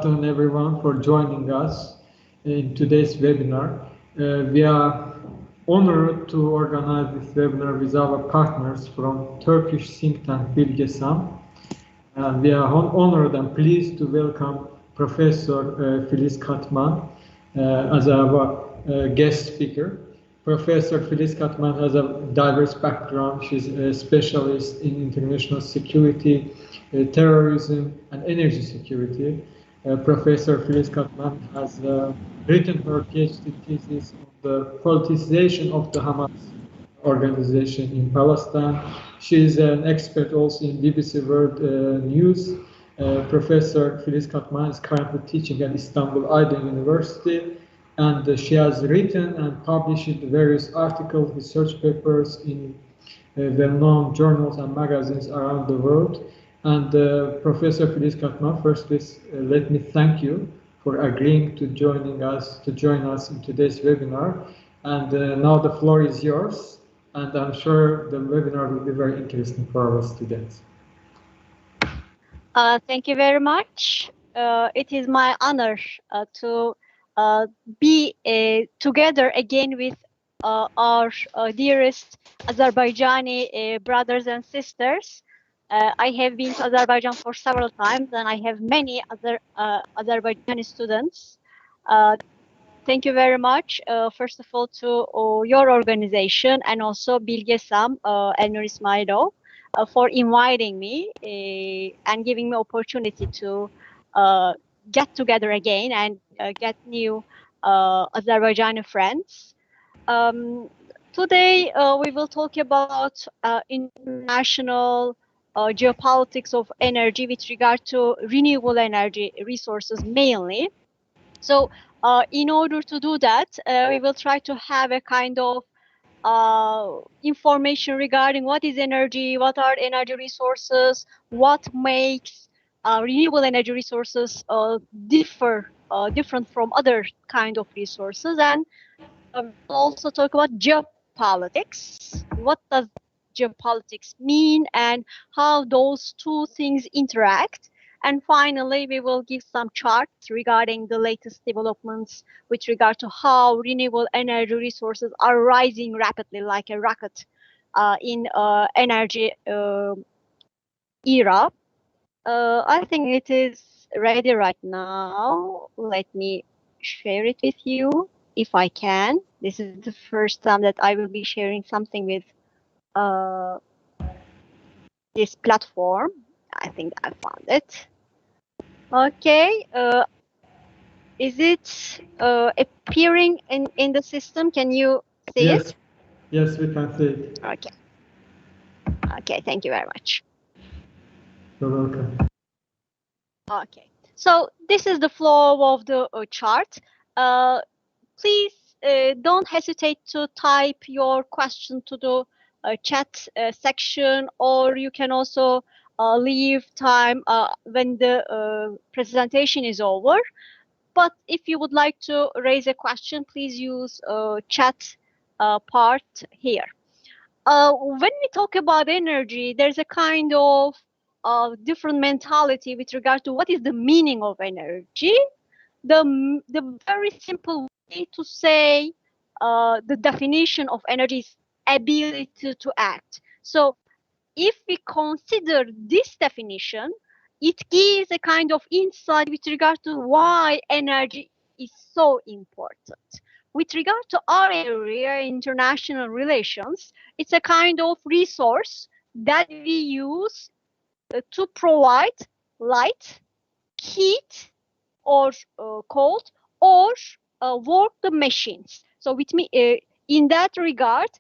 Afternoon, everyone, for joining us in today's webinar. We are honored to organize this webinar with our partners from Turkish think tank BILGESAM. And we are honored and pleased to welcome Professor Filiz Katman as our guest speaker. Professor Filiz Katman has a diverse background. She's a specialist in international security, terrorism, and energy security. Professor Filiz Katman has written her PhD thesis on the politicization of the Hamas organization in Palestine. She is an expert also in BBC World News. Professor Filiz Katman is currently teaching at Istanbul Aydın University, and she has written and published various articles, research papers in well-known journals and magazines around the world. And Professor Filiz Katman, first please let me thank you for agreeing to join us in today's webinar. And now the floor is yours, and I'm sure the webinar will be very interesting for our students. Thank you very much. It is my honor to be together again with our dearest Azerbaijani brothers and sisters. I have been to Azerbaijan for several times, and I have many other Azerbaijani students. Thank you very much, first of all, to your organization and also BILGESAM, Elnur Ismailov, for inviting me and giving me opportunity to get together again and get new Azerbaijani friends. Today, we will talk about international geopolitics of energy with regard to renewable energy resources mainly. So in order to do that, we will try to have a kind of information regarding what is energy, what are energy resources, what makes renewable energy resources different from other kind of resources, and we'll also talk about geopolitics. What does geopolitics mean and how those two things interact? And finally, we will give some charts regarding the latest developments with regard to how renewable energy resources are rising rapidly like a rocket in energy era. I think it is ready right now. Let me share it with you if I can. This is the first time that I will be sharing something with this platform. I think I found it. Okay. Is it appearing in the system? Can you see it? Yes, we can see it. Okay. Okay, thank you very much. You're welcome. Okay, so this is the flow of the chart. Please don't hesitate to type your question to the chat section, or you can also leave time when the presentation is over. But if you would like to raise a question, please use chat part here. When we talk about energy, there's a kind of different mentality with regard to what is the meaning of energy. The very simple way to say the definition of energy is ability to act. So if we consider this definition, it gives a kind of insight with regard to why energy is so important. With regard to our area, international relations, it's a kind of resource that we use to provide light, heat, or cold, or work the machines. So with me, in that regard,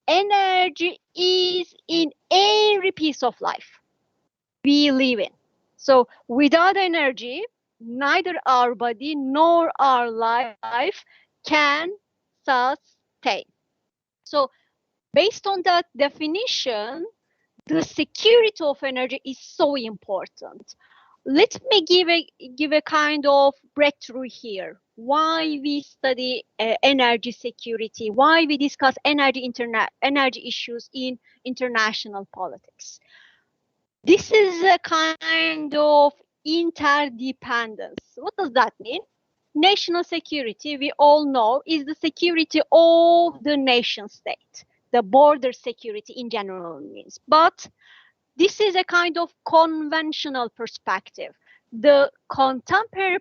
energy is in every piece of life we live in. So without energy, neither our body nor our life can sustain. So based on that definition, the security of energy is so important. Let me give a kind of breakthrough here. Why we study energy security, why we discuss energy issues in international politics. This is a kind of interdependence. What does that mean? National security, we all know, is the security of the nation state. The border security in general means. But this is a kind of conventional perspective. The contemporary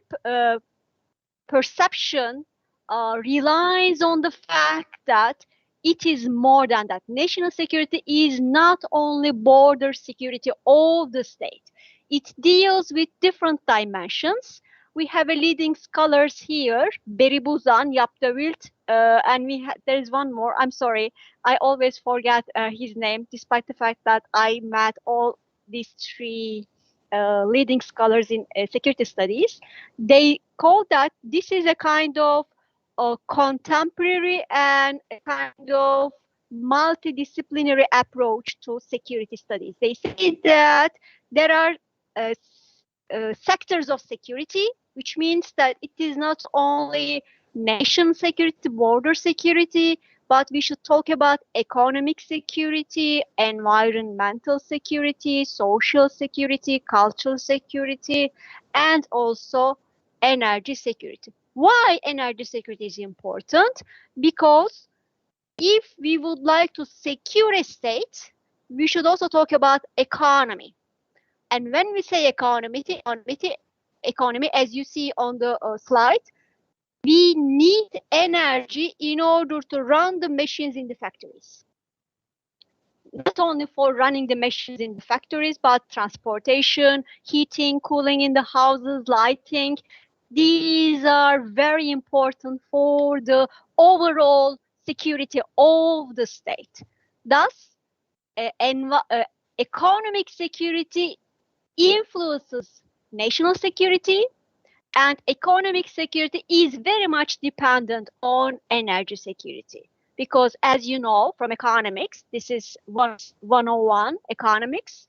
perception relies on the fact that it is more than that. National security is not only border security of the state. It deals with different dimensions. We have a leading scholars here, Beri Buzan, Yaptawilt, and there is one more. I'm sorry, I always forget his name, despite the fact that I met all these three leading scholars in security studies. They call that this is a kind of contemporary and a kind of multidisciplinary approach to security studies. They say that there are sectors of security, which means that it is not only nation security, border security, but we should talk about economic security, environmental security, social security, cultural security, and also energy security. Why energy security is important? Because if we would like to secure a state, we should also talk about economy. And when we say economy, as you see on the slide, we need energy in order to run the machines in the factories. Not only for running the machines in the factories, but transportation, heating, cooling in the houses, lighting. These are very important for the overall security of the state. Thus, economic security influences national security, and economic security is very much dependent on energy security. Because as you know from economics, this is 101 economics,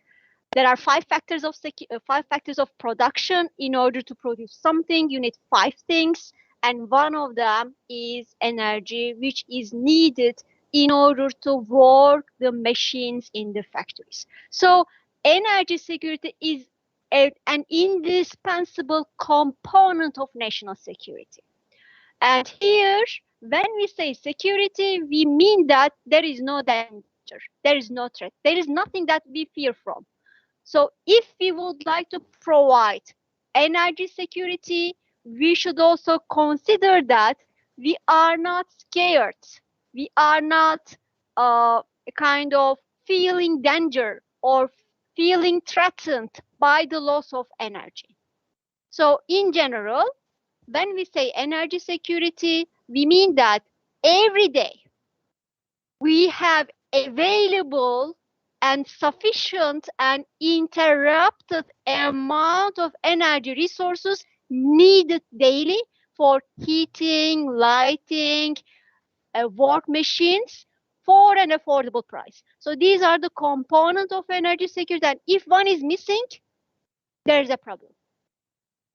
there are five factors of production. In order to produce something, you need 5 things, and one of them is energy, which is needed in order to work the machines in the factories. So energy security is an indispensable component of national security. And here, when we say security, we mean that there is no danger, there is no threat, there is nothing that we fear from. So if we would like to provide energy security, we should also consider that we are not scared. We are not kind of feeling danger or feeling threatened by the loss of energy. So in general, when we say energy security, we mean that every day we have available and sufficient and uninterrupted amount of energy resources needed daily for heating, lighting, work machines for an affordable price. So these are the components of energy security, and if one is missing, there is a problem.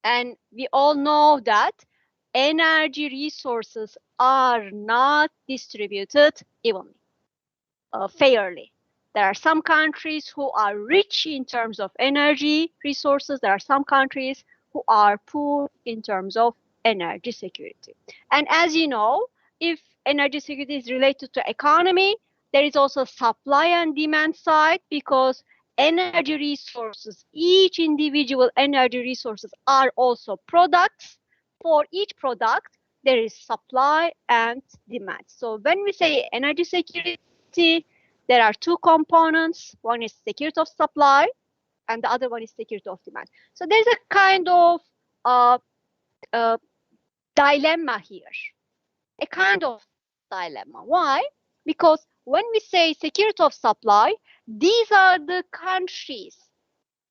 And we all know that energy resources are not distributed evenly, fairly. There are some countries who are rich in terms of energy resources. There are some countries who are poor in terms of energy security. And as you know, if energy security is related to economy, there is also supply and demand side, because energy resources, each individual energy resources are also products. For each product, there is supply and demand. So when we say energy security, there are 2 components. One is security of supply, and the other one is security of demand. So there's a kind of dilemma here. A kind of dilemma. Why? Because when we say security of supply, these are the countries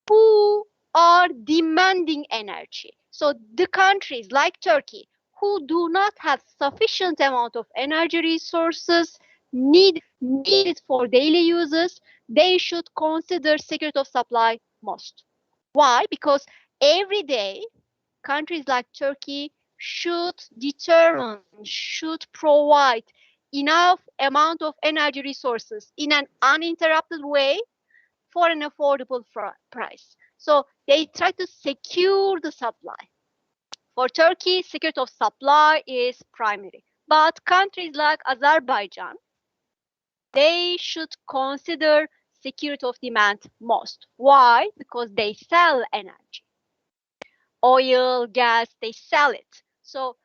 who are demanding energy. So the countries like Turkey, who do not have sufficient amount of energy resources needed for daily uses, they should consider security of supply most. Why? Because every day, countries like Turkey should provide enough amount of energy resources in an uninterrupted way for an affordable price. So they try to secure the supply. For Turkey, security of supply is primary. But countries like Azerbaijan, they should consider security of demand most. Why? Because they sell energy. Oil, gas, they sell it. So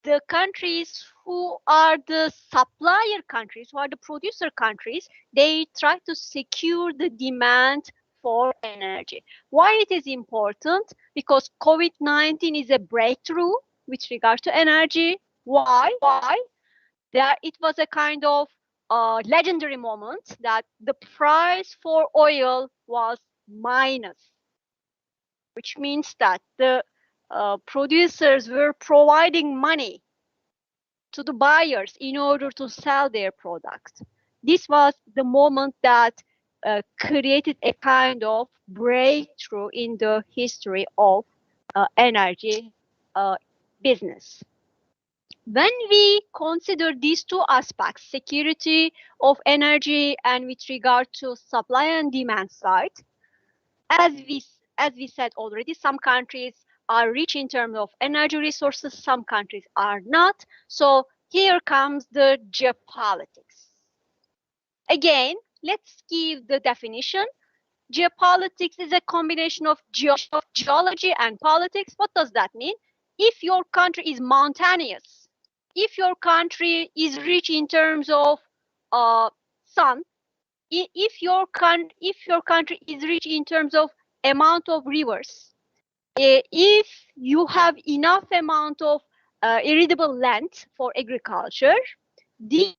the countries who are the supplier countries, who are the producer countries, they try to secure the demand for energy. Why it is important? Because COVID-19 is a breakthrough with regard to energy. Why? It was a kind of legendary moment that the price for oil was minus, which means that the producers were providing money to the buyers in order to sell their product. This was the moment that created a kind of breakthrough in the history of energy business. When we consider these two aspects, security of energy and with regard to supply and demand side, as we said already, some countries are rich in terms of energy resources, some countries are not. So here comes the geopolitics. Again, let's give the definition. Geopolitics is a combination of geology and politics. What does that mean? If your country is mountainous, if your country is rich in terms of sun, if your country is rich in terms of amount of rivers, if you have enough amount of irrigable land for agriculture, these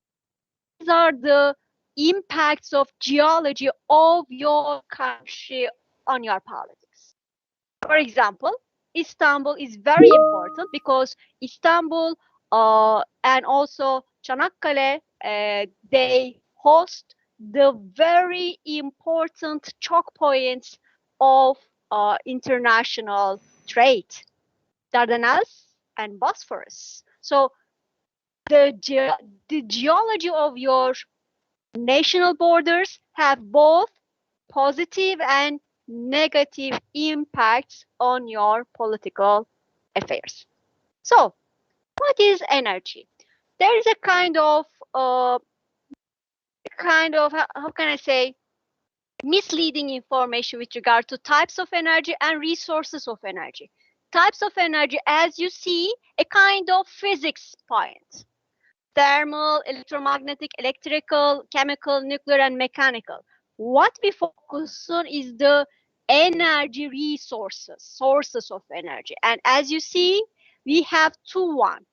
are the impacts of geology of your country on your politics. For example, Istanbul is very important because Istanbul and also Çanakkale, they host the very important choke points of international trade, Dardanelles and Bosphorus. So the geology of your national borders have both positive and negative impacts on your political affairs. So, what is energy? There is a kind of how can I say, misleading information with regard to types of energy and resources of energy. Types of energy, as you see, a kind of physics point. Thermal, electromagnetic, electrical, chemical, nuclear, and mechanical. What we focus on is the energy resources, sources of energy. And as you see, we have one.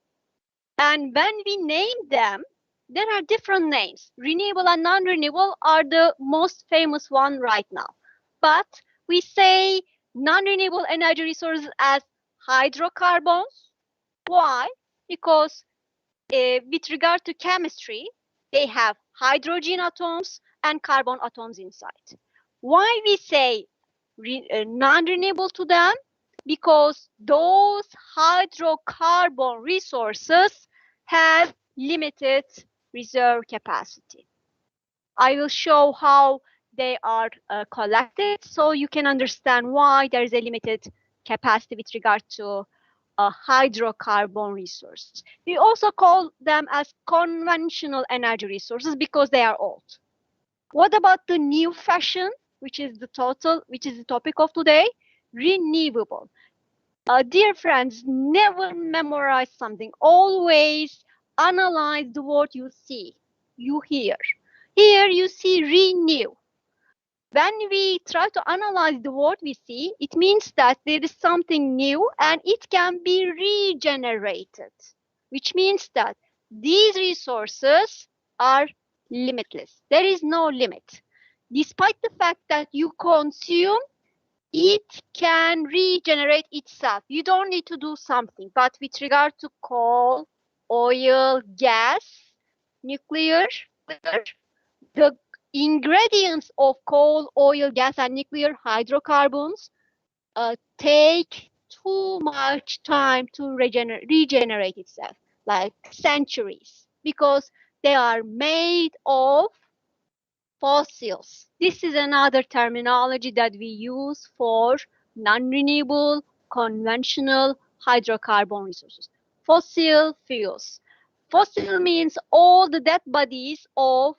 And when we name them, there are different names. Renewable and non-renewable are the most famous one right now. But we say non-renewable energy resources as hydrocarbons. Why? Because with regard to chemistry, they have hydrogen atoms and carbon atoms inside. Why we say non-renewable to them? Because those hydrocarbon resources have limited reserve capacity. I will show how they are collected so you can understand why there is a limited capacity with regard to hydrocarbon resources. We also call them as conventional energy resources because they are old. What about the new fashion, which is the topic of today? Renewable. Dear friends, never memorize something. Always analyze the word you see, you hear. Here you see renew. When we try to analyze the word we see, it means that there is something new and it can be regenerated, which means that these resources are limitless. There is no limit. Despite the fact that you consume, it can regenerate itself. You don't need to do something. But with regard to coal, oil, gas, nuclear, the ingredients of coal, oil, gas, and nuclear hydrocarbons take too much time to regenerate itself, like centuries, because they are made of fossils. This is another terminology that we use for non-renewable, conventional hydrocarbon resources. Fossil fuels. Fossil means all the dead bodies of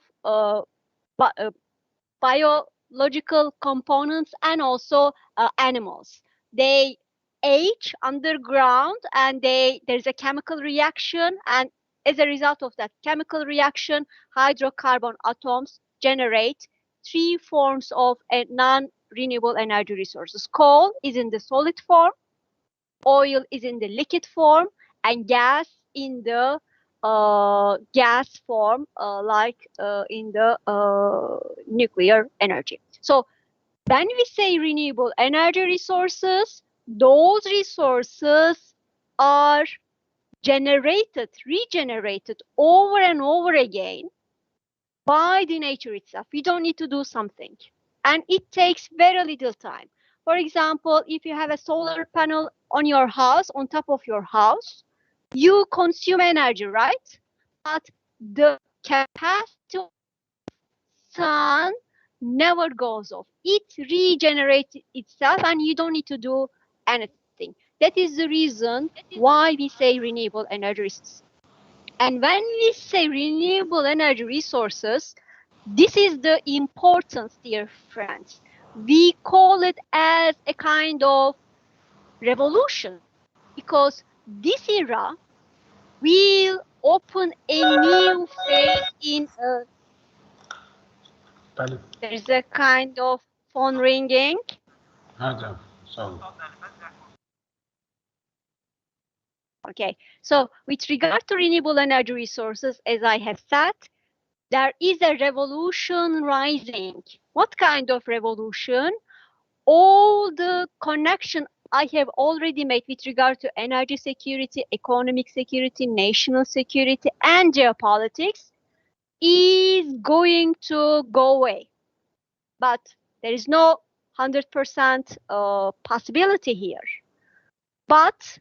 biological components and also animals. They age underground and there's a chemical reaction, and as a result of that chemical reaction, hydrocarbon atoms generate three forms of non-renewable energy resources. Coal is in the solid form, oil is in the liquid form, and gas in the gas form, like in the nuclear energy. So when we say renewable energy resources, those resources are generated, regenerated over and over again by the nature itself. We don't need to do something. And it takes very little time. For example, if you have a solar panel on your house, on top of your house, you consume energy, right? But the capacity of sun never goes off. It regenerates itself and you don't need to do anything. That is the reason why we say renewable energy resources. And when we say renewable energy resources, this is the importance, dear friends. We call it as a kind of revolution because this era will open a new phase in there's a kind of phone ringing. Okay, so with regard to renewable energy resources, as I have said, there is a revolution rising. What kind of revolution? All the connection I have already made with regard to energy security, economic security, national security, and geopolitics is going to go away. But there is no 100% possibility here. But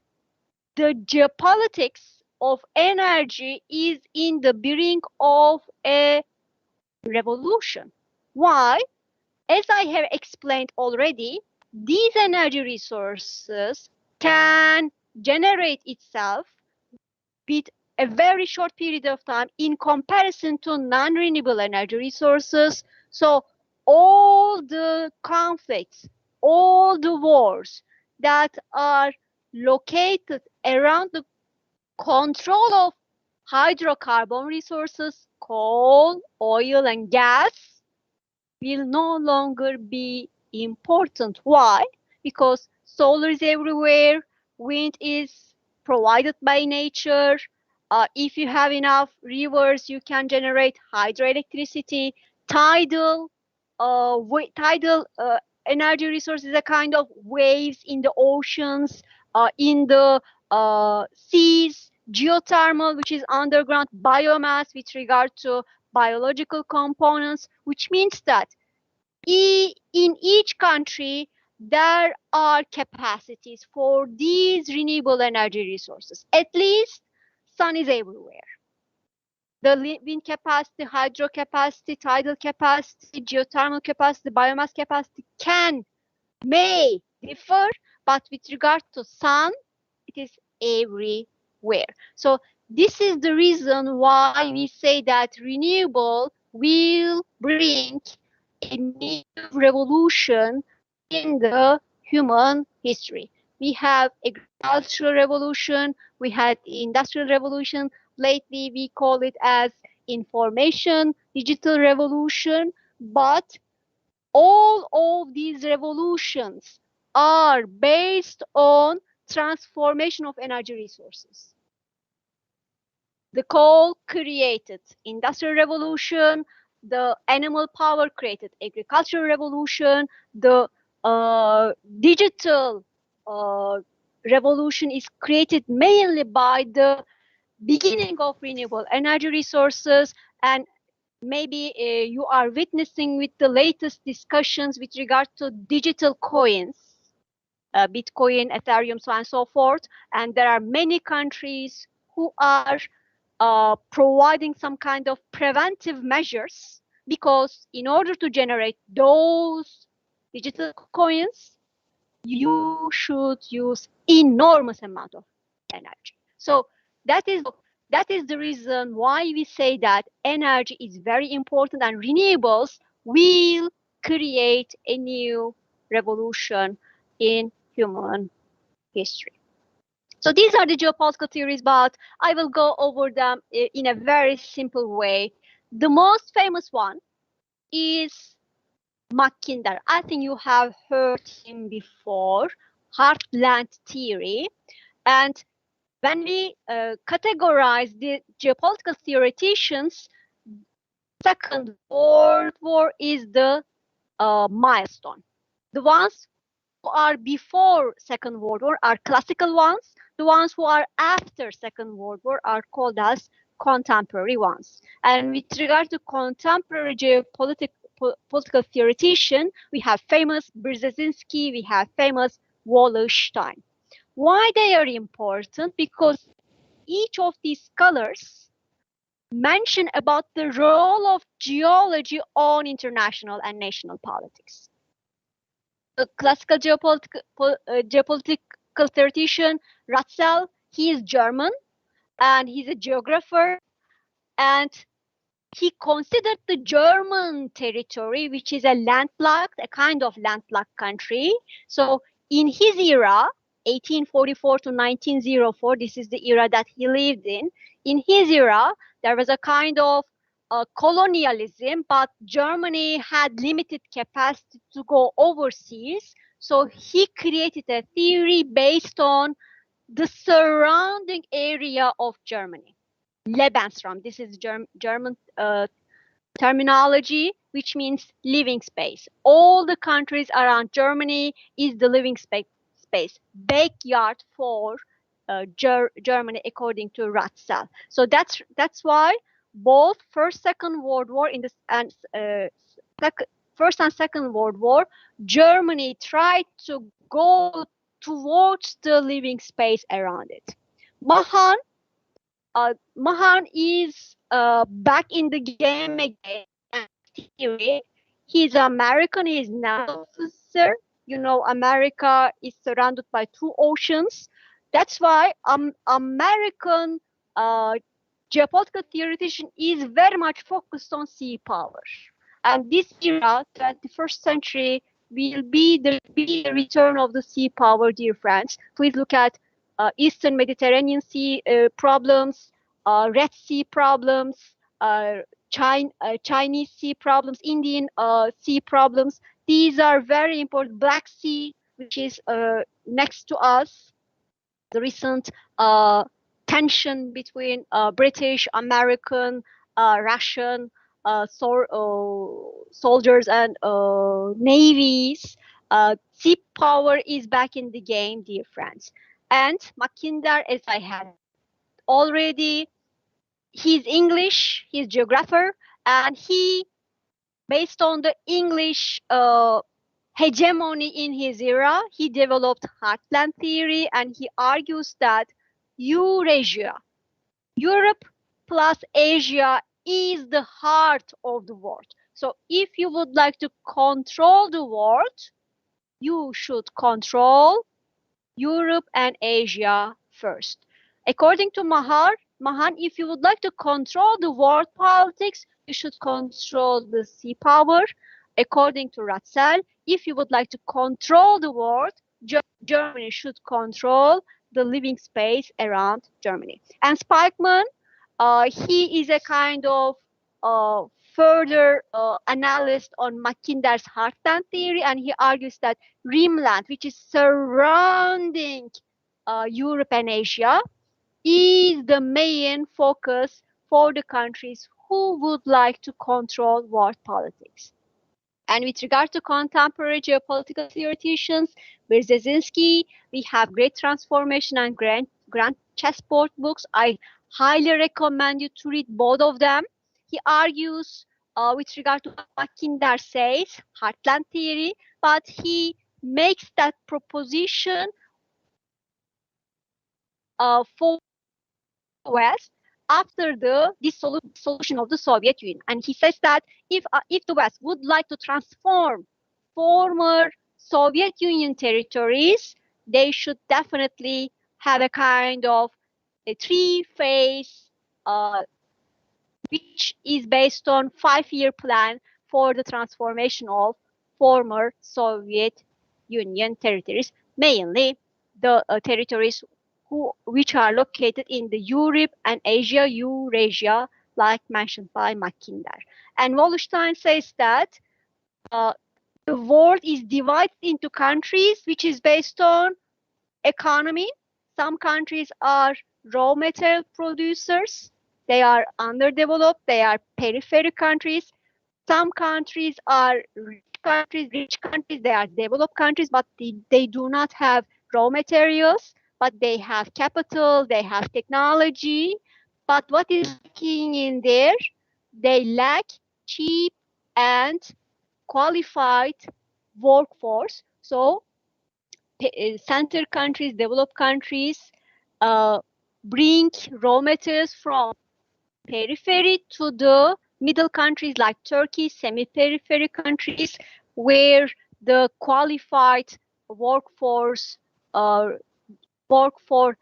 the geopolitics of energy is in the brink of a revolution. Why? As I have explained already, these energy resources can generate itself with a very short period of time in comparison to non-renewable energy resources. So all the conflicts, all the wars that are located around the control of hydrocarbon resources, coal, oil, and gas will no longer be important. Why? Because solar is everywhere, wind is provided by nature. If you have enough rivers, you can generate hydroelectricity. Tidal energy resource is a kind of waves in the oceans, in the seas. Geothermal, which is underground biomass with regard to biological components, which means that in each country there are capacities for these renewable energy resources. At least sun is everywhere. The wind capacity, hydro capacity, tidal capacity, geothermal capacity, biomass capacity may differ, but with regard to sun, it is everywhere. So this is the reason why we say that renewable will bring a new revolution in the human history. We have agricultural revolution, we had industrial revolution. Lately, we call it as information, digital revolution. But all of these revolutions are based on transformation of energy resources. The coal created industrial revolution, the animal power created agricultural revolution, the digital revolution is created mainly by the beginning of renewable energy resources. And maybe you are witnessing with the latest discussions with regard to digital coins, Bitcoin, Ethereum, so on and so forth. And there are many countries who are providing some kind of preventive measures, because in order to generate those digital coins, you should use enormous amount of energy. So that is the reason why we say that energy is very important, and renewables will create a new revolution in human history. So these are the geopolitical theories, but I will go over them in a very simple way. The most famous one is Mackinder. I think you have heard him before, heartland theory. And when we categorize the geopolitical theoreticians, Second World War is the milestone. The ones who are before Second World War are classical ones. The ones who are after Second World War are called as contemporary ones. And with regard to contemporary political theoretician, we have famous Brzezinski, we have famous Wallerstein. Why they are important? Because each of these scholars mention about the role of geology on international and national politics. The classical geopolitical theoretician Ratzel, he is German and he's a geographer, and he considered the German territory, which is a landlocked, a kind of landlocked country. So in his era, 1844 to 1904, this is the era that he lived in. In his era, there was a kind of colonialism, but Germany had limited capacity to go overseas. So he created a theory based on the surrounding area of Germany. Lebensraum. This is German terminology, which means living space. All the countries around Germany is the living space, backyard for Germany, according to Ratzel. So that's why both Second World War First and Second World War, Germany tried to go towards the living space around it. Mahan is back in the game again. Theory. He's American. He's naval officer. You know, America is surrounded by two oceans. That's why American geopolitical theoretician is very much focused on sea power. And this era, 21st century, will be the return of the sea power, dear friends. Please look at Eastern Mediterranean Sea problems, Red Sea problems, Chinese Sea problems, Indian Sea problems. These are very important. Black Sea, which is next to us, the recent tension between British, American, Russian soldiers and navies. Sea power is back in the game, dear friends. And Mackinder, as I had already, he's English, he's geographer, and he, based on the English hegemony in his era, he developed heartland theory, and he argues that Eurasia, Europe plus Asia, is the heart of the world. So if you would like to control the world, you should control Europe and Asia first. According to Mahan, if you would like to control the world politics, you should control the sea power. According to Ratzel, if you would like to control the world, Germany should control the living space around Germany. And Spikeman, he is a kind of further analyst on Mackinder's heartland theory, and he argues that Rimland, which is surrounding Europe and Asia, is the main focus for the countries who would like to control world politics. And with regard to contemporary geopolitical theoreticians, Brzezinski, we have Great Transformation and Grand Chessboard books. I highly recommend you to read both of them. He argues with regard to what Mackinder says, heartland theory, but he makes that proposition for the West after the dissolution of the Soviet Union. And he says that if the West would like to transform former Soviet Union territories, they should definitely have a kind of a three-phase, which is based on 5-year plan for the transformation of former Soviet Union territories, mainly the territories which are located in the Europe and Asia, Eurasia, like mentioned by Mackinder. And Wallerstein says that the world is divided into countries which is based on economy. Some countries are raw material producers. They are underdeveloped. They are periphery countries. Some countries are rich countries. They are developed countries, but they do not have raw materials, but they have capital, they have technology. But what is lacking in there? They lack cheap and qualified workforce. So center countries, developed countries, bring raw materials from periphery to the middle countries like Turkey, semi-periphery countries, where the qualified workforce work for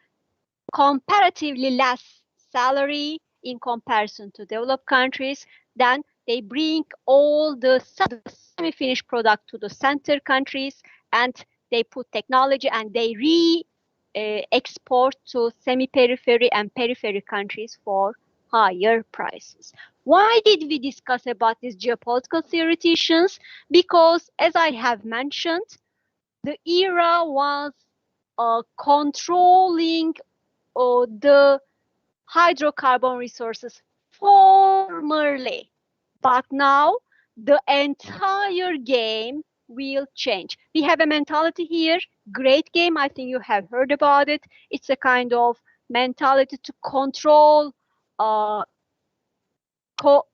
comparatively less salary in comparison to developed countries. Then they bring all the semi-finished product to the center countries, and they put technology and they export to semi-periphery and periphery countries for higher prices. Why did we discuss about these geopolitical theoreticians? Because, as I have mentioned, the era was controlling the hydrocarbon resources formerly, but now the entire game will change. We have a mentality here, great game, I think you have heard about it. It's a kind of mentality to control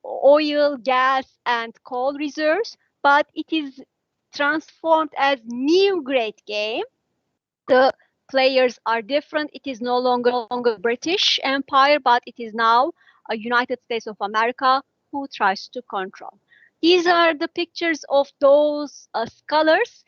oil, gas, and coal reserves, but it is transformed as new great game. The players are different. It is no longer British Empire, but it is now a United States of America who tries to control. These are the pictures of those scholars.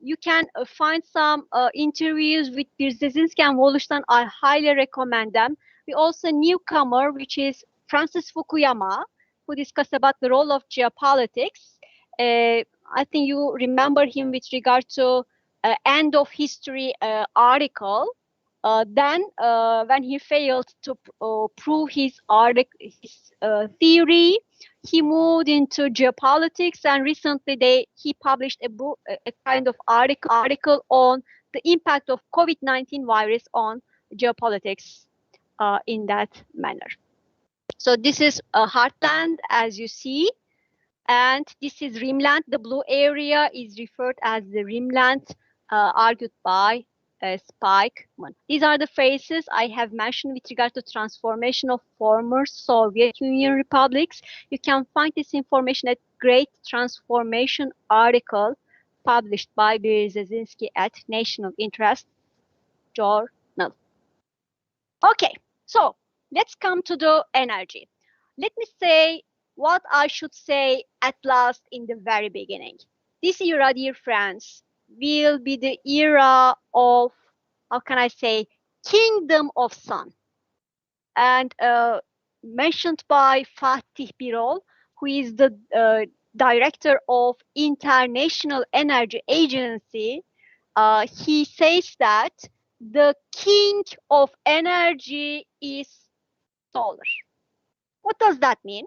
You can find some interviews with Brzezinski and Wallerstein. I highly recommend them. We also newcomer, which is Francis Fukuyama, who discussed about the role of geopolitics. I think you remember him with regard to end of history article. Then, when he failed to prove his theory, he moved into geopolitics, and recently he published a book, a kind of article on the impact of COVID-19 virus on geopolitics in that manner. So this is a heartland, as you see, and this is rimland. The blue area is referred as the rimland, argued by Spikeman. These are the phases I have mentioned with regard to transformation of former Soviet Union republics. You can find this information at Great Transformation article published by Brzezinski at National Interest Journal. Okay, so let's come to the energy. Let me say what I should say at last in the very beginning. This era, dear friends, will be the era of, how can I say, kingdom of sun. And mentioned by Fatih Birol, who is the director of International Energy Agency, he says that the king of energy is solar. What does that mean?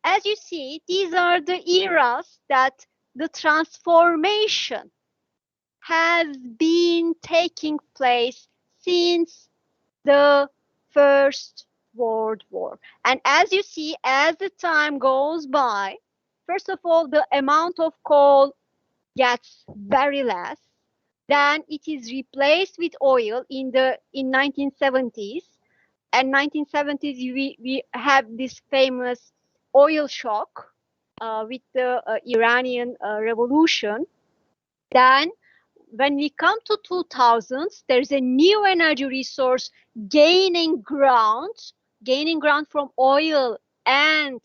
As you see, these are the eras that the transformation has been taking place since the First World War. And as you see, as the time goes by, first of all, the amount of coal gets very less. Then it is replaced with oil in 1970s. And 1970s, we have this famous oil shock with the Iranian revolution. Then when we come to 2000s, there's a new energy resource gaining ground from oil and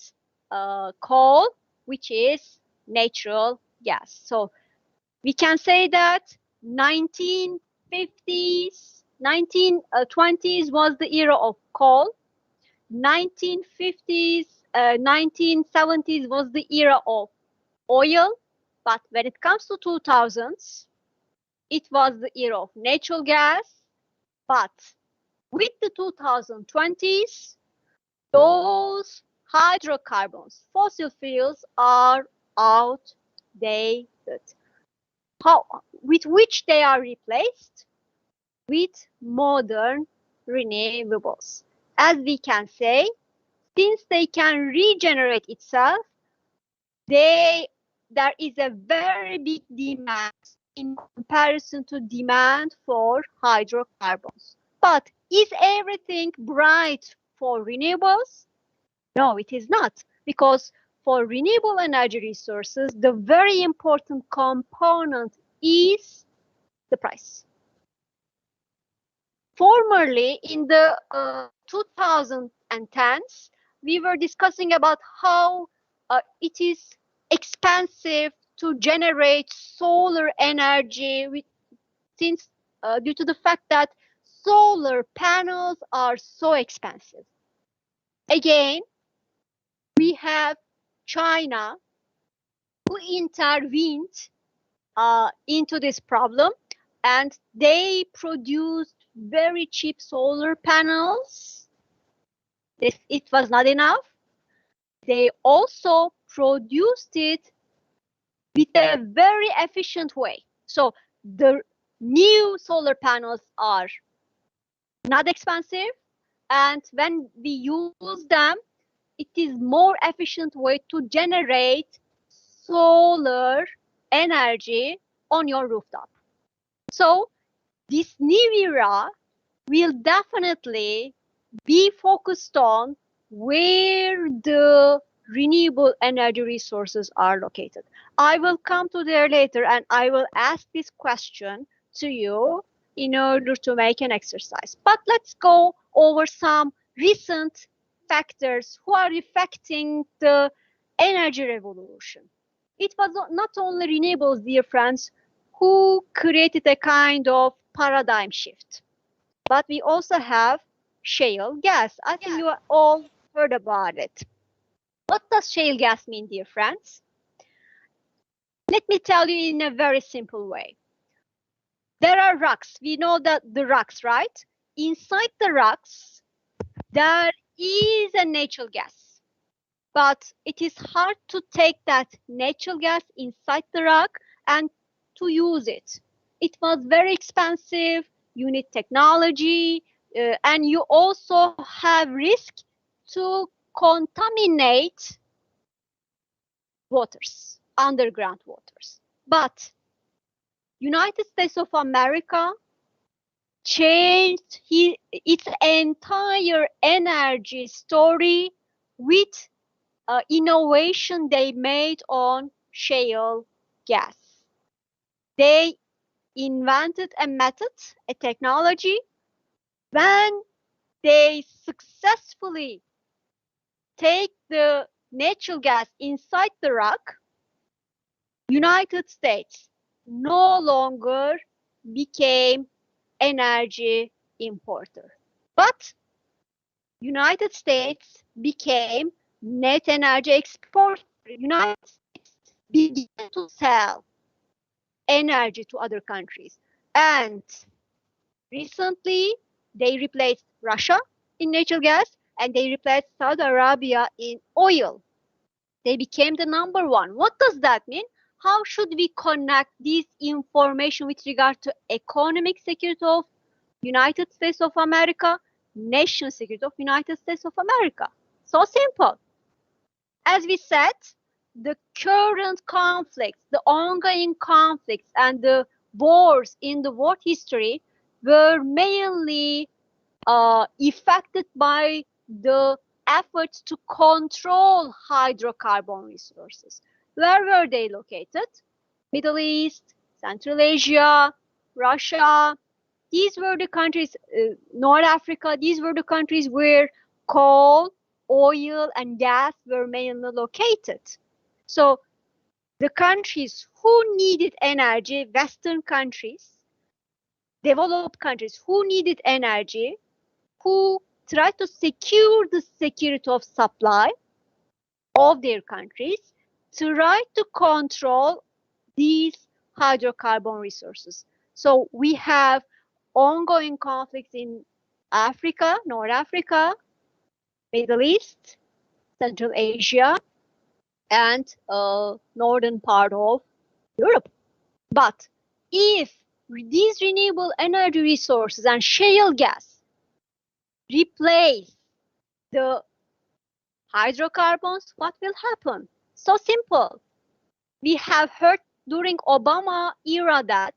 coal, which is natural gas. So We can say that 1950s, 1920s was the era of coal. 1950s, 1970s was the era of oil. But when it comes to 2000s, it was the era of natural gas. But with the 2020s, those hydrocarbons, fossil fuels are outdated. With which they are replaced? With modern renewables. As we can say, since they can regenerate itself, there is a very big demand in comparison to demand for hydrocarbons. But is everything bright for renewables? No, it is not, because for renewable energy resources, the very important component is the price. Formerly, in the 2010s, we were discussing about how it is expensive to generate solar energy since due to the fact that solar panels are so expensive. Again, we have China who intervened into this problem, and they produced very cheap solar panels. It was not enough. They also produced it with a very efficient way. So the new solar panels are not expensive, and when we use them, it is more efficient way to generate solar energy on your rooftop. So this new era will definitely be focused on where the renewable energy resources are located. I will come to there later, and I will ask this question to you in order to make an exercise. But let's go over some recent factors who are affecting the energy revolution. It was not only renewables, dear friends, who created a kind of paradigm shift, but we also have shale gas. I think you all heard about it. What does shale gas mean, dear friends? Let me tell you in a very simple way. There are rocks. We know that the rocks, right? Inside the rocks, there is a natural gas. But it is hard to take that natural gas inside the rock and to use it. It was very expensive. You need technology, and you also have risk to contaminate waters, underground waters. But United States of America changed its entire energy story with innovation they made on shale gas. They invented a method, a technology. When they successfully take the natural gas inside the rock, United States no longer became energy importer, but United States became net energy exporter. United States began to sell energy to other countries, and recently they replaced Russia in natural gas, and they replaced Saudi Arabia in oil. They became the number one. What does that mean? How should we connect this information with regard to economic security of United States of America, national security of United States of America? So simple. As we said, the current conflicts, the ongoing conflicts, and the wars in the world history were mainly affected by the efforts to control hydrocarbon resources. Where were they located? Middle East, Central Asia, Russia. These were the countries, North Africa, these were the countries where coal, oil, and gas were mainly located. So the countries who needed energy? Western countries, developed countries who needed energy, who tried to secure the security of supply of their countries, try to control these hydrocarbon resources. So we have ongoing conflicts in Africa, North Africa, Middle East, Central Asia, and northern part of Europe. But if these renewable energy resources and shale gas replace the hydrocarbons, what will happen? So simple. We have heard during Obama era that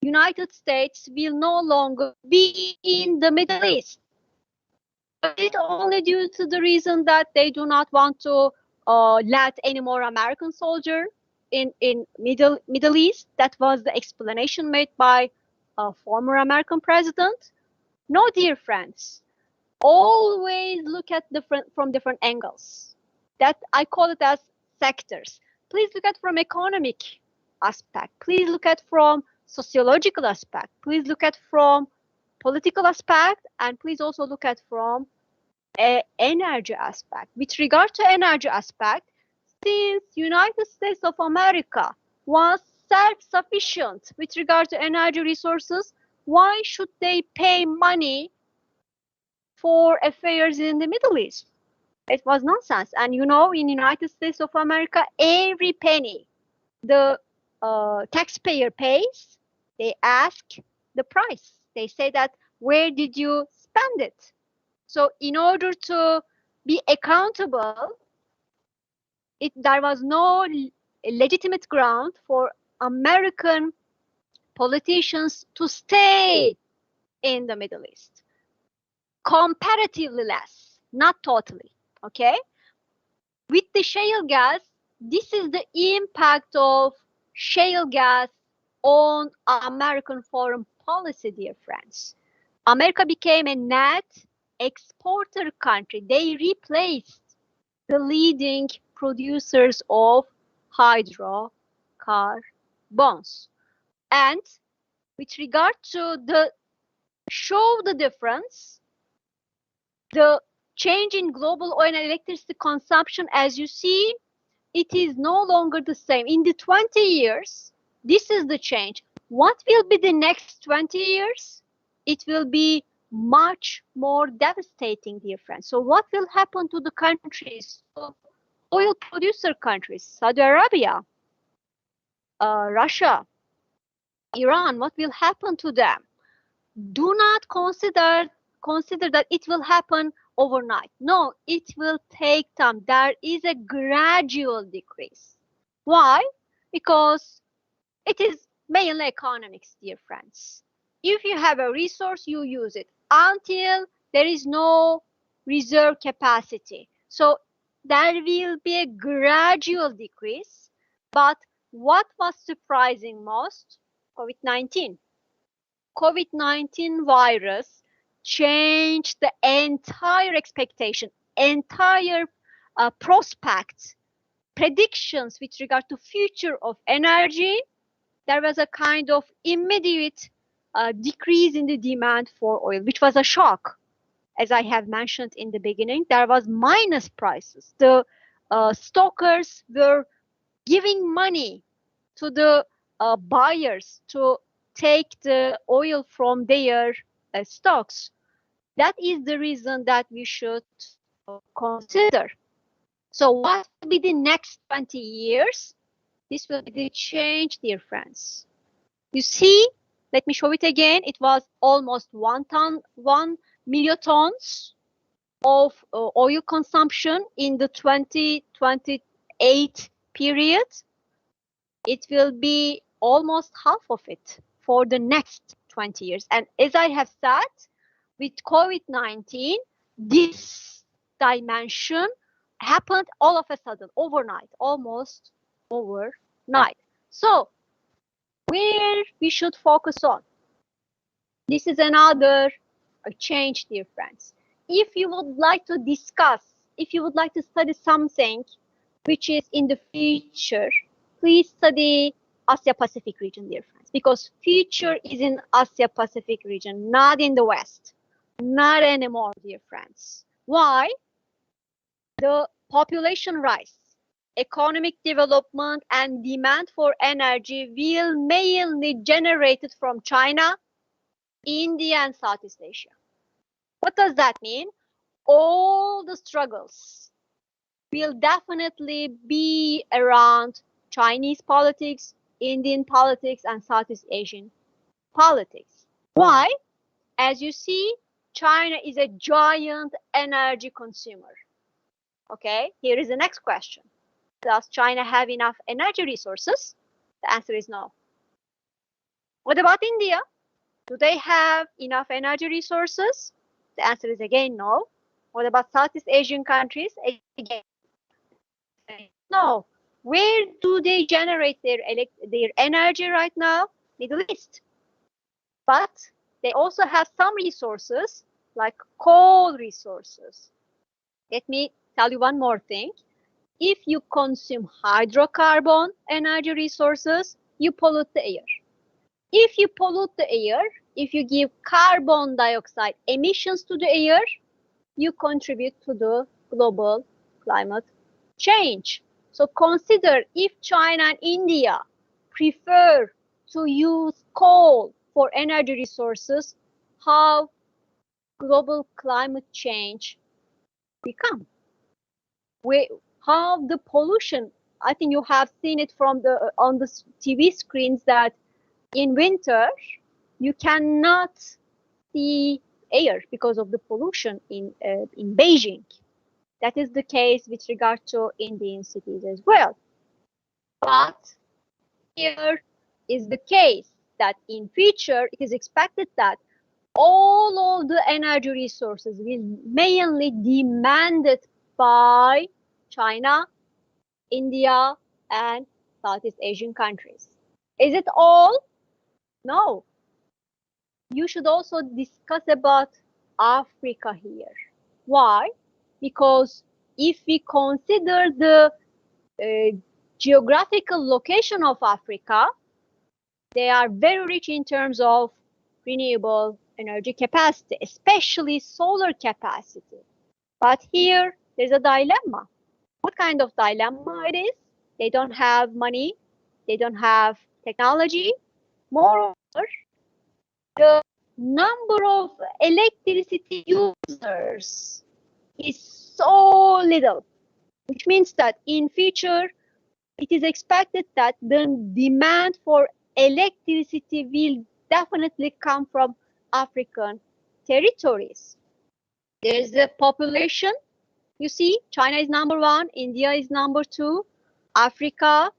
United States will no longer be in the Middle East. It only due to the reason that they do not want to let any more American soldier in Middle East. That was the explanation made by a former American president. No, dear friends, always look at from different angles. That I call it as sectors. Please look at from economic aspect. Please look at from sociological aspect. Please look at from political aspect, and please also look at from energy aspect. With regard to energy aspect, since United States of America was self-sufficient with regard to energy resources, why should they pay money for affairs in the Middle East? It was nonsense. And you know, in United States of America, every penny the taxpayer pays, they ask the price. They say that, where did you spend it? So in order to be accountable, there was no legitimate ground for American politicians to stay in the Middle East. Comparatively less, not totally, okay? With the shale gas, this is the impact of shale gas on American foreign policy, dear friends. America became a net exporter country. They replaced the leading producers of hydrocarbons. And with regard to show the difference, the change in global oil and electricity consumption, as you see, it is no longer the same. In the 20 years, this is the change. What will be the next 20 years? It will be much more devastating, dear friends. So what will happen to the countries, oil producer countries, Saudi Arabia, Russia, Iran? What will happen to them? Do not consider that it will happen overnight. No, it will take time. There is a gradual decrease. Why? Because it is mainly economics, dear friends. If you have a resource, you use it until there is no reserve capacity. So there will be a gradual decrease. But what was surprising most? COVID-19. COVID-19 virus changed the entire expectation, entire prospects, predictions with regard to future of energy. There was a kind of immediate decrease in the demand for oil, which was a shock. As I have mentioned in the beginning, there was minus prices. The stockers were giving money to the buyers to take the oil from their stocks. That is the reason that we should consider. So what will be the next 20 years? This will be the change, dear friends. You see, let me show it again. It was almost 1 million tons of oil consumption in the 2028 period. It will be almost half of it for the next 20 years. And as I have said, with COVID-19, this dimension happened all of a sudden, overnight, almost overnight. So where we should focus on? This is another change, dear friends. If you would like to discuss, if you would like to study something which is in the future, please study Asia-Pacific region, dear friends, because future is in Asia-Pacific region, not in the West. Not anymore, dear friends. Why? The population rise, economic development, and demand for energy will mainly generated from China, India, and Southeast Asia. What does that mean? All the struggles will definitely be around Chinese politics, Indian politics, and Southeast Asian politics. Why? As you see, China is a giant energy consumer. Okay, here is the next question. Does China have enough energy resources? The answer is no. What about India? Do they have enough energy resources? The answer is again no. What about Southeast Asian countries? Again, no. Where do they generate their energy right now? Middle East. But they also have some resources like coal resources. Let me tell you one more thing. If you consume hydrocarbon energy resources, you pollute the air. If you pollute the air, if you give carbon dioxide emissions to the air, you contribute to the global climate change. So consider if China and India prefer to use coal for energy resources, how global climate change become? How the pollution, I think you have seen it from the on the TV screens that in winter you cannot see air because of the pollution in Beijing. That is the case with regard to Indian cities as well. But here is the case that in future it is expected that all of the energy resources will mainly demanded by China, India, and Southeast Asian countries. Is it all? No. You should also discuss about Africa here. Why? Because if we consider the geographical location of Africa, they are very rich in terms of renewable energy capacity, especially solar capacity. But here, there's a dilemma. What kind of dilemma it is? They don't have money, they don't have technology. Moreover, the number of electricity users is so little, which means that in future, it is expected that the demand for electricity will definitely come from African territories. There is a population. You see, China is number one, India is number two, Africa,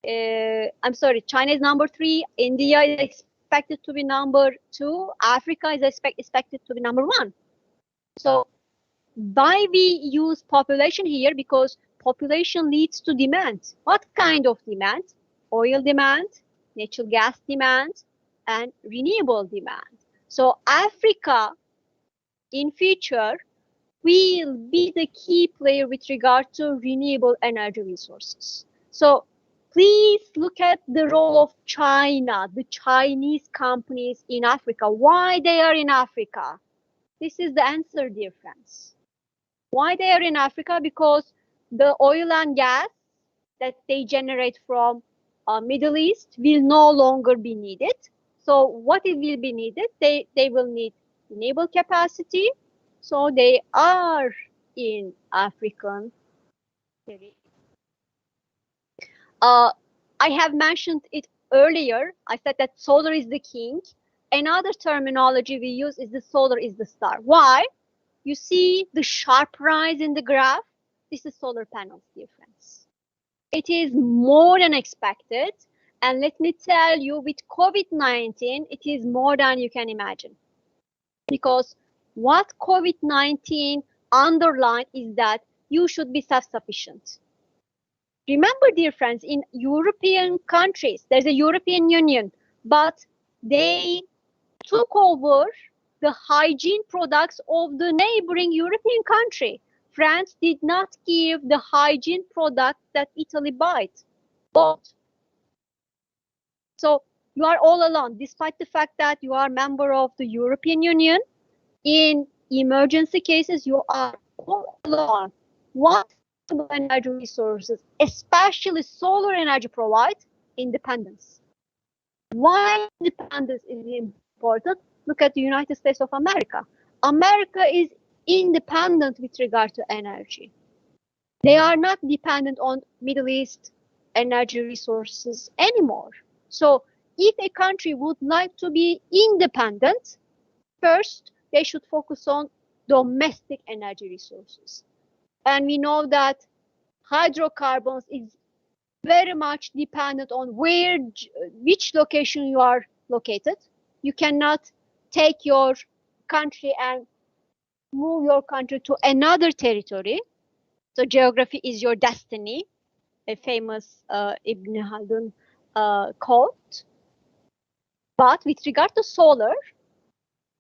China is number three, India is expected to be number two, Africa is expected to be number one. So why we use population here? Because population leads to demand. What kind of demand? Oil demand, natural gas demand, and renewable demand. So Africa in future will be the key player with regard to renewable energy resources. So please look at the role of China, the Chinese companies in Africa. Why they are in Africa? This is the answer, dear friends. Why they are in Africa? Because the oil and gas that they generate from Middle East will no longer be needed. So what it will be needed? They will need renewable capacity. So they are in African territory. I have mentioned it earlier. I said that solar is the king. Another terminology we use is the solar is the star. Why? You see the sharp rise in the graph? This is solar panels, dear friends. It is more than expected. And let me tell you, with COVID-19, it is more than you can imagine. Because what COVID-19 underlined is that you should be self-sufficient. Remember, dear friends, in European countries, there's a European Union, but they took over the hygiene products of the neighboring European country. France did not give the hygiene product that Italy bought. So you are all alone, despite the fact that you are a member of the European Union. In emergency cases, you are all alone. What energy resources, especially solar energy, provide independence. Why independence is important? Look at the United States of America. America is independent with regard to energy. They are not dependent on Middle East energy resources anymore. So if a country would like to be independent, first they should focus on domestic energy resources. And we know that hydrocarbons is very much dependent on which location you are located. You cannot take your country and move your country to another territory. So geography is your destiny, a famous Ibn Haldun quote. But with regard to solar,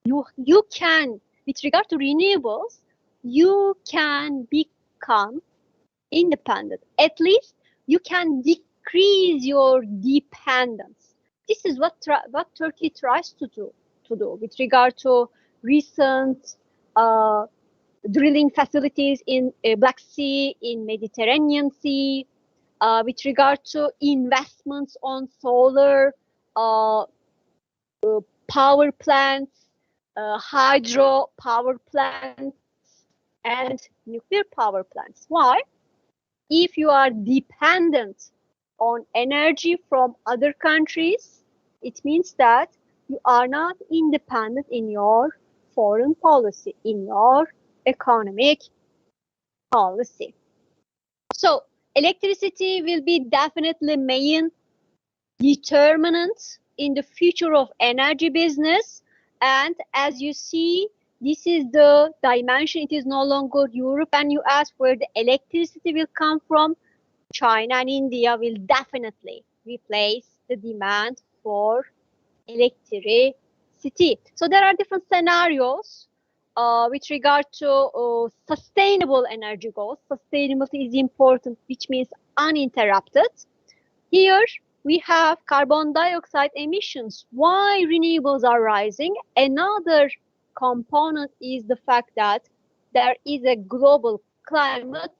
you can, with regard to renewables, you can become independent. At least you can decrease your dependence. This is what Turkey tries to do with regard to recent drilling facilities in Black Sea, in Mediterranean Sea, with regard to investments on solar power plants, hydro power plants, and nuclear power plants. Why? If you are dependent on energy from other countries, it means that you are not independent in your foreign policy, in your economic policy. So electricity will be definitely main determinant in the future of energy business. And as you see, this is the dimension. It is no longer Europe and US where the electricity will come from. China and India will definitely replace the demand for electricity. So there are different scenarios with regard to sustainable energy goals. Sustainability is important, which means uninterrupted. Here we have carbon dioxide emissions. Why renewables are rising? Another component is the fact that there is a global climate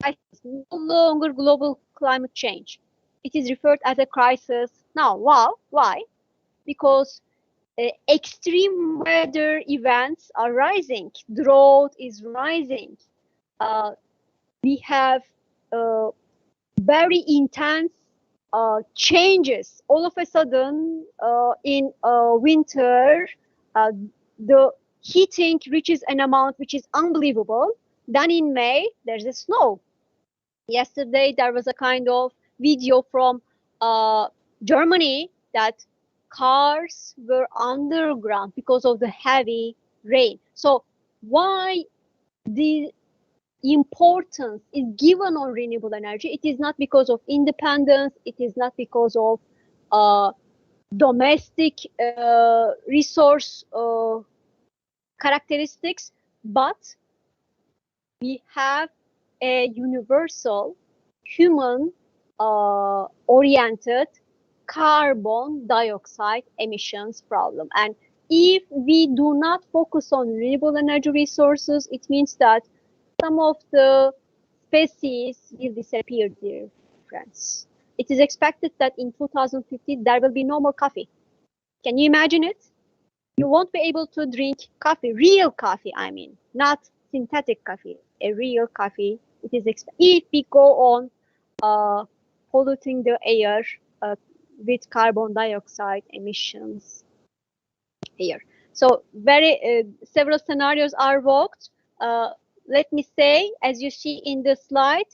crisis, no longer global climate change. It is referred as a crisis now. Wow. Why? Because extreme weather events are rising. Drought is rising. We have very intense changes. All of a sudden, in winter, the heating reaches an amount which is unbelievable. Then in May, there's a snow. Yesterday, there was a kind of video from Germany that cars were underground because of the heavy rain. So why the importance is given on renewable energy? It is not because of independence. It is not because of domestic resource characteristics, but we have a universal human oriented carbon dioxide emissions problem. And if we do not focus on renewable energy resources, it means that some of the species will disappear, dear friends. It is expected that in 2050 there will be no more coffee. Can you imagine it? You won't be able to drink coffee, real coffee, I mean, not synthetic coffee, a real coffee. It is if we go on polluting the air with carbon dioxide emissions here. So several scenarios are worked. Let me say, as you see in the slide,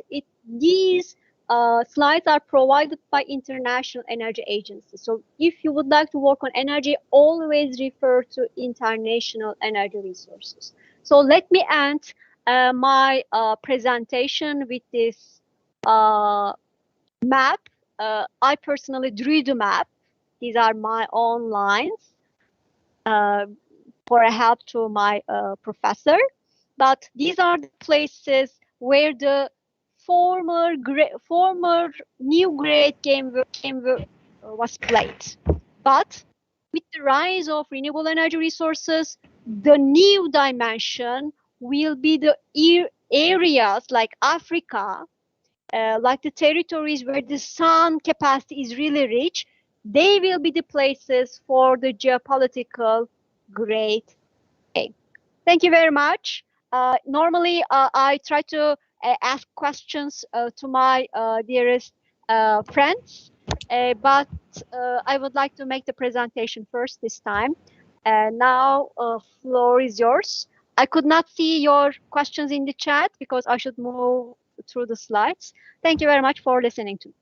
these slides are provided by international energy agencies. So if you would like to work on energy, always refer to international energy resources. So let me end my presentation with this map. I personally drew the map. These are my own lines for a help to my professor. But these are the places where the former new grade came was played. But with the rise of renewable energy resources, the new dimension will be the areas like Africa, like the territories where the sun capacity is really rich. They will be the places for the geopolitical great aim. Thank you very much. Normally, I try to ask questions to my dearest friends, but I would like to make the presentation first this time. Now, floor is yours. I could not see your questions in the chat because I should move through the slides. Thank you very much for listening to me.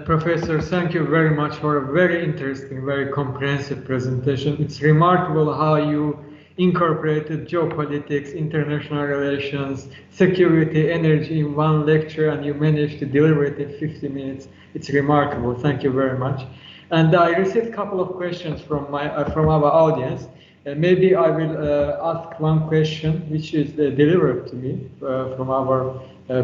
Professor, thank you very much for a very interesting, very comprehensive presentation. It's remarkable how you incorporated geopolitics, international relations, security, energy in one lecture, and you managed to deliver it in 50 minutes. It's remarkable. Thank you very much. And I received a couple of questions from our audience. Maybe I will ask one question which is delivered to me from our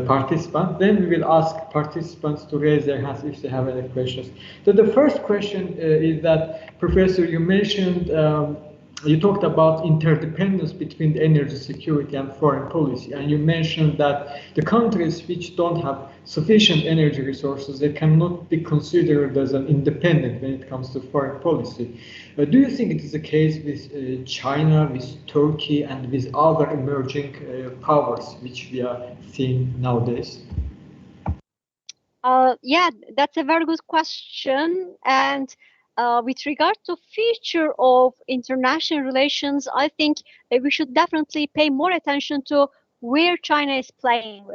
participant. Then we will ask participants to raise their hands if they have any questions. So the first question is that, Professor, you mentioned, you talked about interdependence between energy security and foreign policy, and you mentioned that the countries which don't have sufficient energy resources, they cannot be considered as an independent when it comes to foreign policy. Do you think it is the case with China, with Turkey, and with other emerging powers which we are seeing nowadays? Yeah, that's a very good question. And with regard to future of international relations, I think we should definitely pay more attention to where China is playing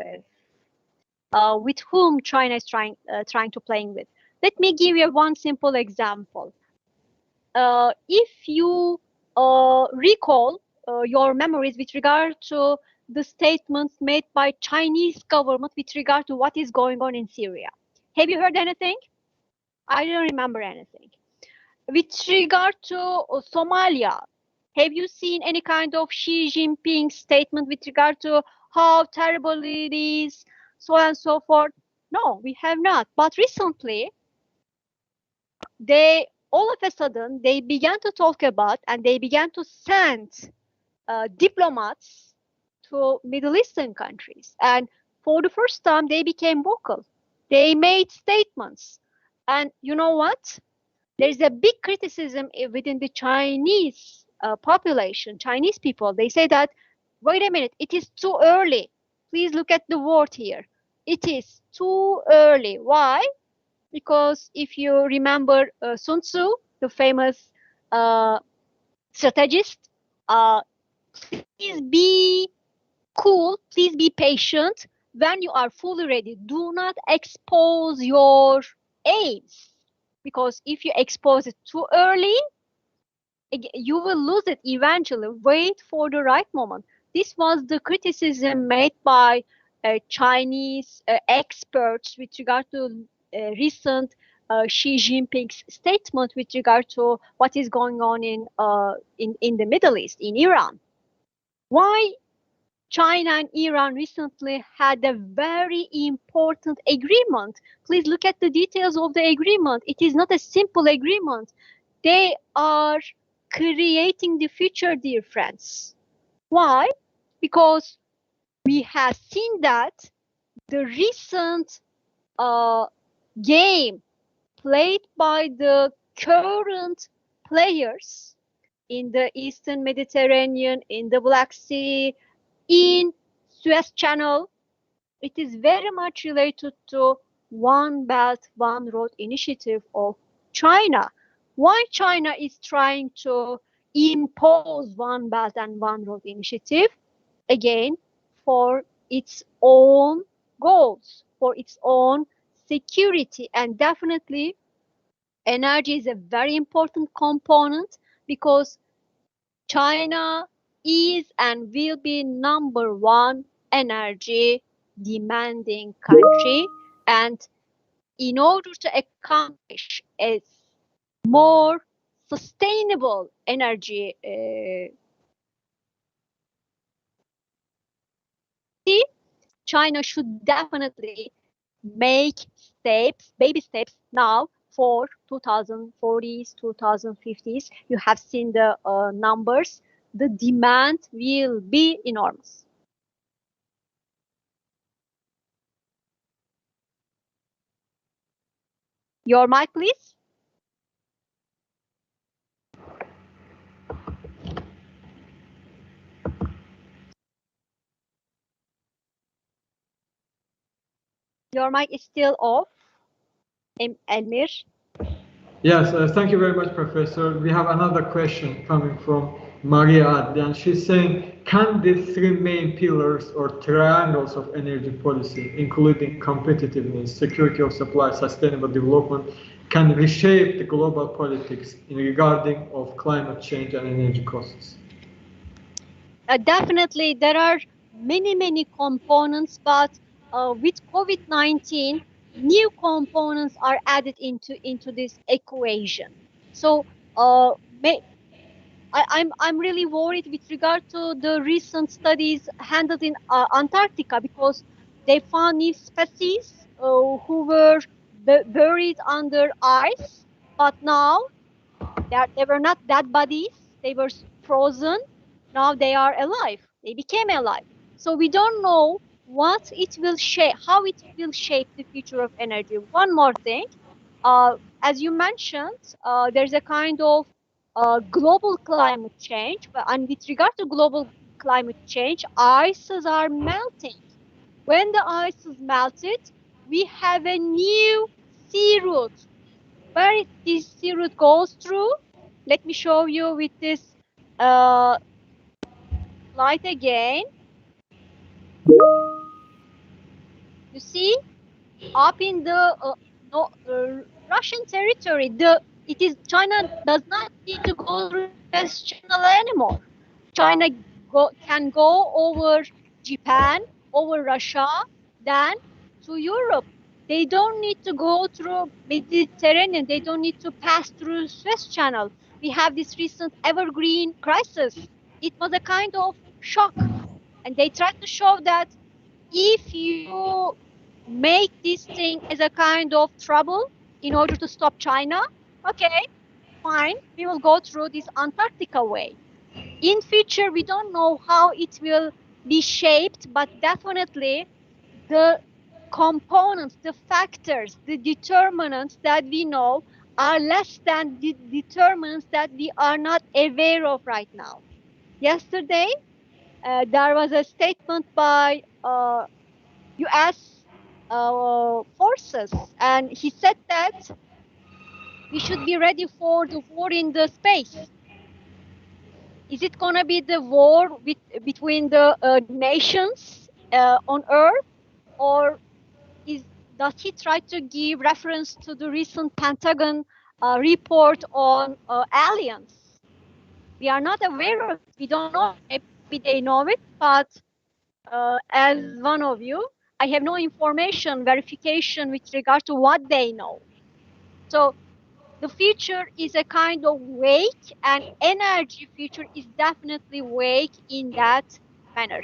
with whom China is trying to playing with. Let me give you one simple example. If you recall your memories with regard to the statements made by Chinese government with regard to what is going on in Syria. Have you heard anything? I don't remember anything. With regard to Somalia, have you seen any kind of Xi Jinping statement with regard to how terrible it is, so on and so forth? No, we have not. But recently, all of a sudden, they began to talk about and they began to send diplomats to Middle Eastern countries. And for the first time, they became vocal. They made statements. And you know what? There's a big criticism within the Chinese population, Chinese people. They say that, wait a minute, it is too early. Please look at the word here. It is too early. Why? Because if you remember Sun Tzu, the famous strategist, please be cool, please be patient. When you are fully ready, do not expose your aims. Because if you expose it too early, you will lose it eventually. Wait for the right moment. This was the criticism made by Chinese experts with regard to recent Xi Jinping's statement with regard to what is going on in the Middle East, in Iran. Why China and Iran recently had a very important agreement. Please look at the details of the agreement. It is not a simple agreement. They are creating the future, dear friends. Why? Because we have seen that the recent game played by the current players in the Eastern Mediterranean, in the Black Sea, in Suez Channel, it is very much related to One Belt, One Road initiative of China. Why China is trying to impose One Belt and One Road initiative? Again, for its own goals, for its own security. And definitely, energy is a very important component because China is and will be number one energy demanding country. And in order to accomplish a more sustainable energy China should definitely make steps, baby steps now before 2040s, 2050s, you have seen the numbers, the demand will be enormous. Your mic, please. Your mic is still off, Elmir. Yes, thank you very much, Professor. We have another question coming from Maria Adlian. She's saying, can the three main pillars or triangles of energy policy, including competitiveness, security of supply, sustainable development, can reshape the global politics in regarding of climate change and energy costs? Definitely, there are many components, but with COVID-19, new components are added into this equation. So I'm really worried with regard to the recent studies handled in Antarctica, because they found new species who were buried under ice, but now they were not dead bodies, they were frozen. Now they are alive, they became alive. So we don't know what it will shape, how it will shape the future of energy. One more thing, as you mentioned, there's a kind of global climate change, and with regard to global climate change, ices are melting. When the ice is melted, we have a new sea route. Where this sea route goes through, let me show you with this slide again. You see, up in the Russian territory, China does not need to go through this channel anymore. China can go over Japan, over Russia, then to Europe. They don't need to go through Mediterranean. They don't need to pass through Suez Channel. We have this recent evergreen crisis. It was a kind of shock. And they tried to show that if you make this thing as a kind of trouble in order to stop China, okay, fine, we will go through this Antarctica way. In future, we don't know how it will be shaped, but definitely the components, the factors, the determinants that we know are less than the determinants that we are not aware of right now. Yesterday, there was a statement by US forces, and he said that we should be ready for the war in the space. Is it going to be the war between the nations on Earth, or does he try to give reference to the recent Pentagon report on aliens? We are not aware of it. We don't know. Maybe they know it, but as one of you, I have no information, verification with regard to what they know. So the future is a kind of wake, and energy future is definitely wake in that manner.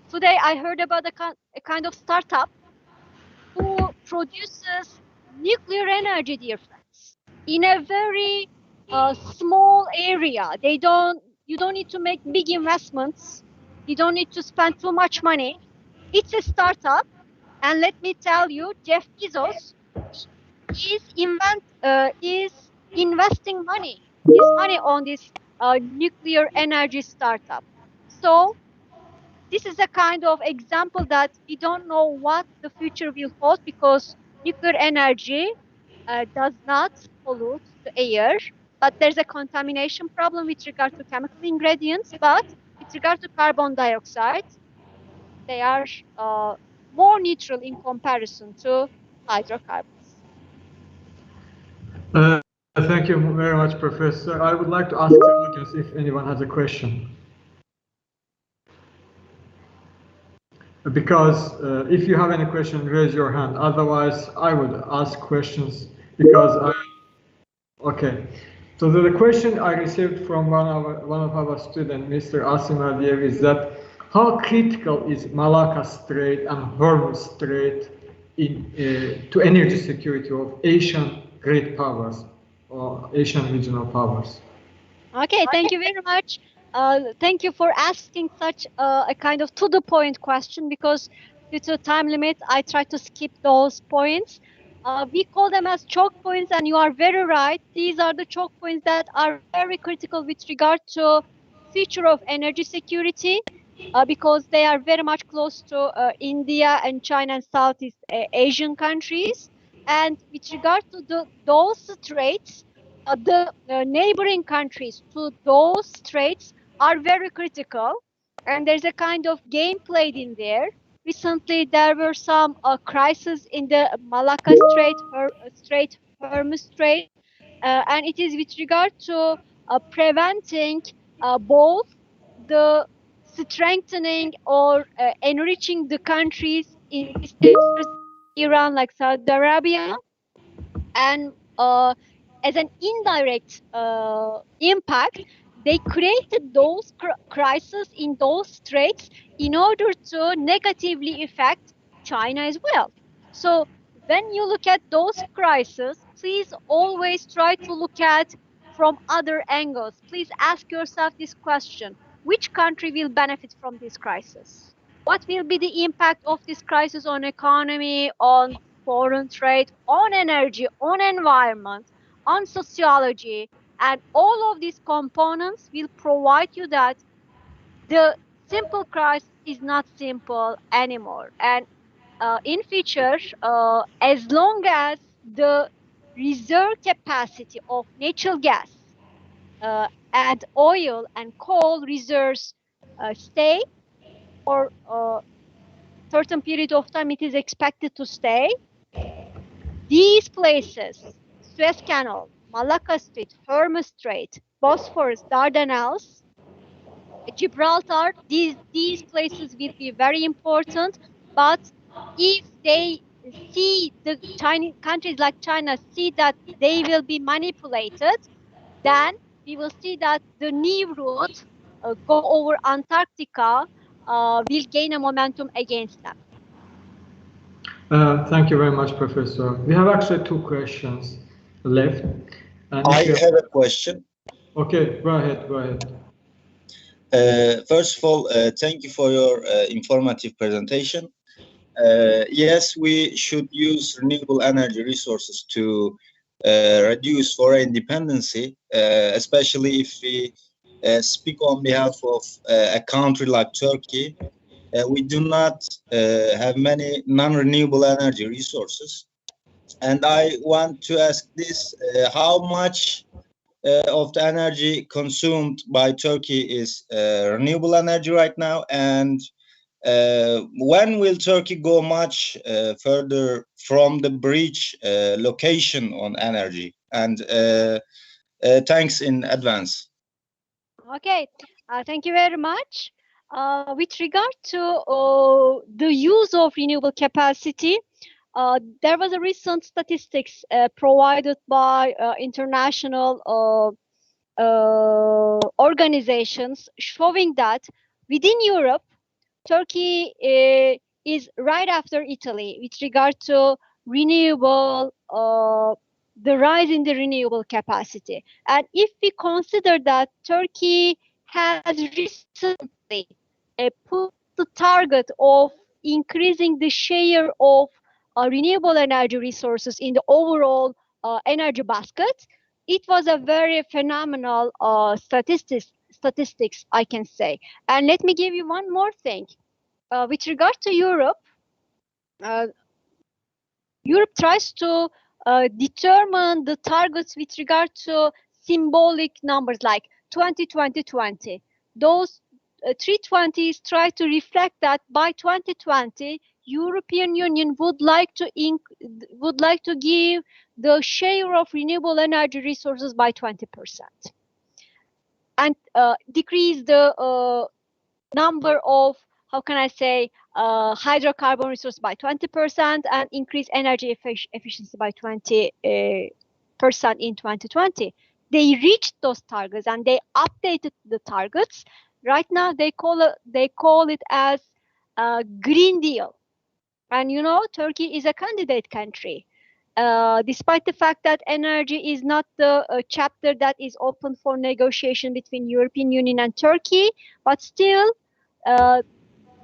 Today I heard about a kind of startup who produces nuclear energy, dear friends, in a very small area. You don't need to make big investments. You don't need to spend too much money. It's a startup, and let me tell you, Jeff Bezos is investing his money on this nuclear energy startup. So this is a kind of example that we don't know what the future will hold, because nuclear energy does not pollute the air, but there's a contamination problem with regard to chemical ingredients. But with regard to carbon dioxide, they are more neutral in comparison to hydrocarbons. Thank you very much, Professor. I would like to ask the audience if anyone has a question. Because if you have any question, raise your hand. Otherwise, I would ask questions because okay. So the question I received from one of our students, Mr. Asim Aliyev, is that how critical is Malacca Strait and Hormuz Strait to energy security of Asian great powers or Asian regional powers. Okay, thank you very much. Thank you for asking such a kind of to-the-point question, because due to time limit, I try to skip those points. We call them as choke points, and you are very right. These are the choke points that are very critical with regard to future of energy security, because they are very much close to India and China and Southeast Asian countries. And with regard to those traits, the neighboring countries to those straits are very critical, and there's a kind of game played in there. Recently, there were some crises in the Malacca Strait, Hormuz Strait, and it is with regard to preventing both the strengthening or enriching the countries in this area, Iran, like Saudi Arabia, and as an indirect impact, they created those crises in those straits in order to negatively affect China as well. So when you look at those crises, please always try to look at from other angles. Please ask yourself this question: which country will benefit from this crisis? What will be the impact of this crisis on economy, on foreign trade, on energy, on environment, on sociology? And all of these components will provide you that the simple crisis is not simple anymore. And in future, as long as the reserve capacity of natural gas and oil and coal reserves stay for certain period of time, it is expected to stay. These places, Suez Canal, Malacca Strait, Hormuz Strait, Bosphorus, Dardanelles, Gibraltar, these places will be very important. But if they see the Chinese countries like China see that they will be manipulated, then we will see that the new route go over Antarctica will gain a momentum against them. Thank you very much, Professor. We have actually two questions left. I have a question. Okay, go ahead. First of all, thank you for your informative presentation. Yes, we should use renewable energy resources to reduce foreign dependency, especially if we speak on behalf of a country like Turkey. We do not have many non-renewable energy resources. And I want to ask this, how much of the energy consumed by Turkey is renewable energy right now, and when will Turkey go much further from the breach location on energy? And thanks in advance. Okay, thank you very much. With regard to the use of renewable capacity, there was a recent statistics provided by international organizations showing that within Europe, Turkey is right after Italy with regard to renewable, the rise in the renewable capacity. And if we consider that Turkey has recently put the target of increasing the share of renewable energy resources in the overall energy basket, it was a very phenomenal statistics, I can say. And let me give you one more thing. With regard to Europe, Europe tries to determine the targets with regard to symbolic numbers like 20-20-20. Those 320s try to reflect that by 2020, European Union would like to give the share of renewable energy resources by 20%, and decrease the number of, how can I say, hydrocarbon resource by 20% and increase energy efficiency by 20% in 2020. They reached those targets and they updated the targets. Right now they call it as a Green Deal. And you know, Turkey is a candidate country. despite the fact that energy is not the chapter that is open for negotiation between European Union and Turkey, but still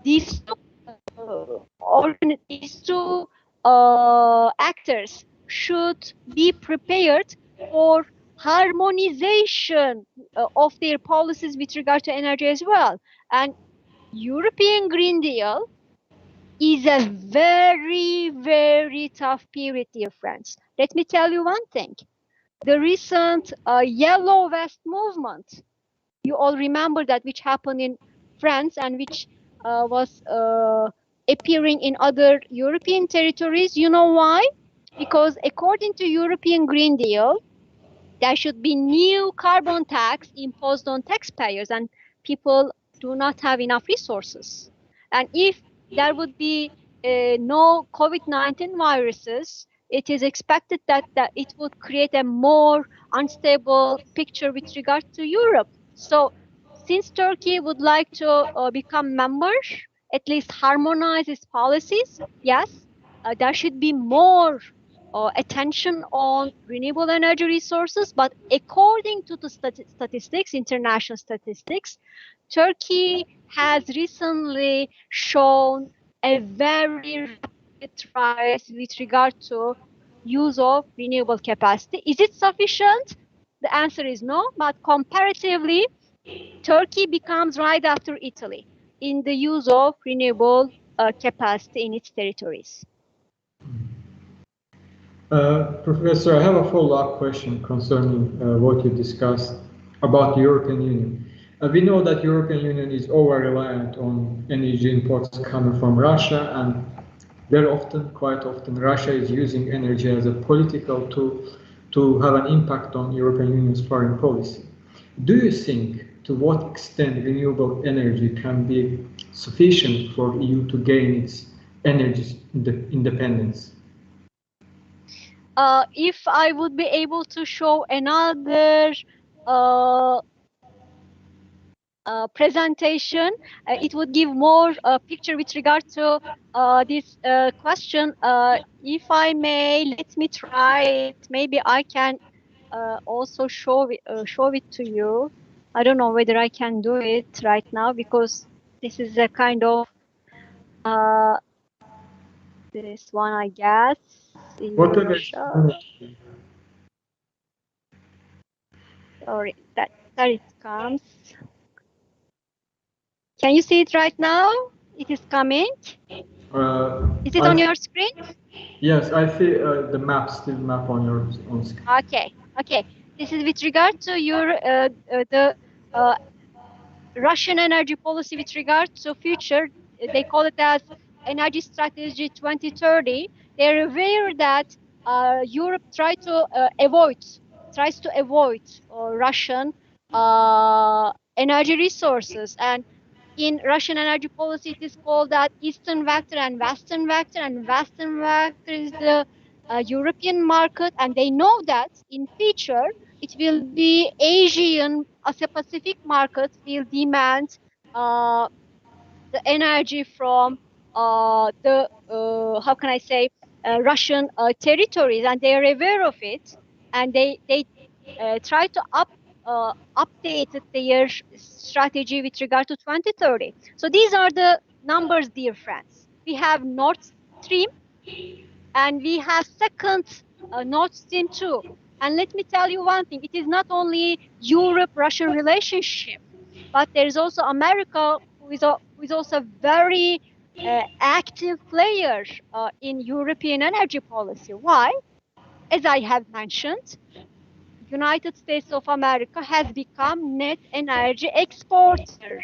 these two actors should be prepared for harmonization of their policies with regard to energy as well. And European Green Deal is a very, very tough period, dear friends. Let me tell you one thing. The recent Yellow Vest movement, you all remember that, which happened in France and which was appearing in other European territories. You know why? Because according to European Green Deal, there should be new carbon tax imposed on taxpayers, and people do not have enough resources. And if there would be no COVID-19 viruses, it is expected that it would create a more unstable picture with regard to Europe. So since Turkey would like to become member, at least harmonize its policies, yes, there should be more attention on renewable energy resources. But according to the statistics, international statistics, Turkey has recently shown a very rapid rise with regard to use of renewable capacity. Is it sufficient? The answer is no, but comparatively, Turkey becomes right after Italy in the use of renewable capacity in its territories. Professor, I have a follow-up question concerning what you discussed about the European Union. We know that European Union is over-reliant on energy imports coming from Russia, and very often, quite often, Russia is using energy as a political tool to have an impact on European Union's foreign policy. Do you think to what extent renewable energy can be sufficient for EU to gain its energy independence? If I would be able to show another presentation, it would give more picture with regard to this question. If I may, let me try it. Maybe I can also show it to you. I don't know whether I can do it right now, because this is a kind of this one, I guess. Whatever. Sorry, that it comes. Can you see it right now? It is coming. Is it on your screen? Yes, I see the map, still map on your screen. Okay. This is with regard to your the Russian energy policy with regard to future. They call it as Energy Strategy 2030. They're aware that Europe tries to avoid Russian energy resources, and in Russian energy policy, it is called that Eastern Vector and Western Vector, and Western Vector is the European market, and they know that in future it will be Asian, Asia-Pacific markets will demand the energy from the how can I say Russian territories, and they are aware of it, and they try to update their strategy with regard to 2030. So these are the numbers, dear friends. We have Nord Stream, and we have second Nord Stream 2. And let me tell you one thing, it is not only Europe-Russian relationship, but there is also America, who is also a very active player in European energy policy. Why? As I have mentioned, United States of America has become net energy exporter.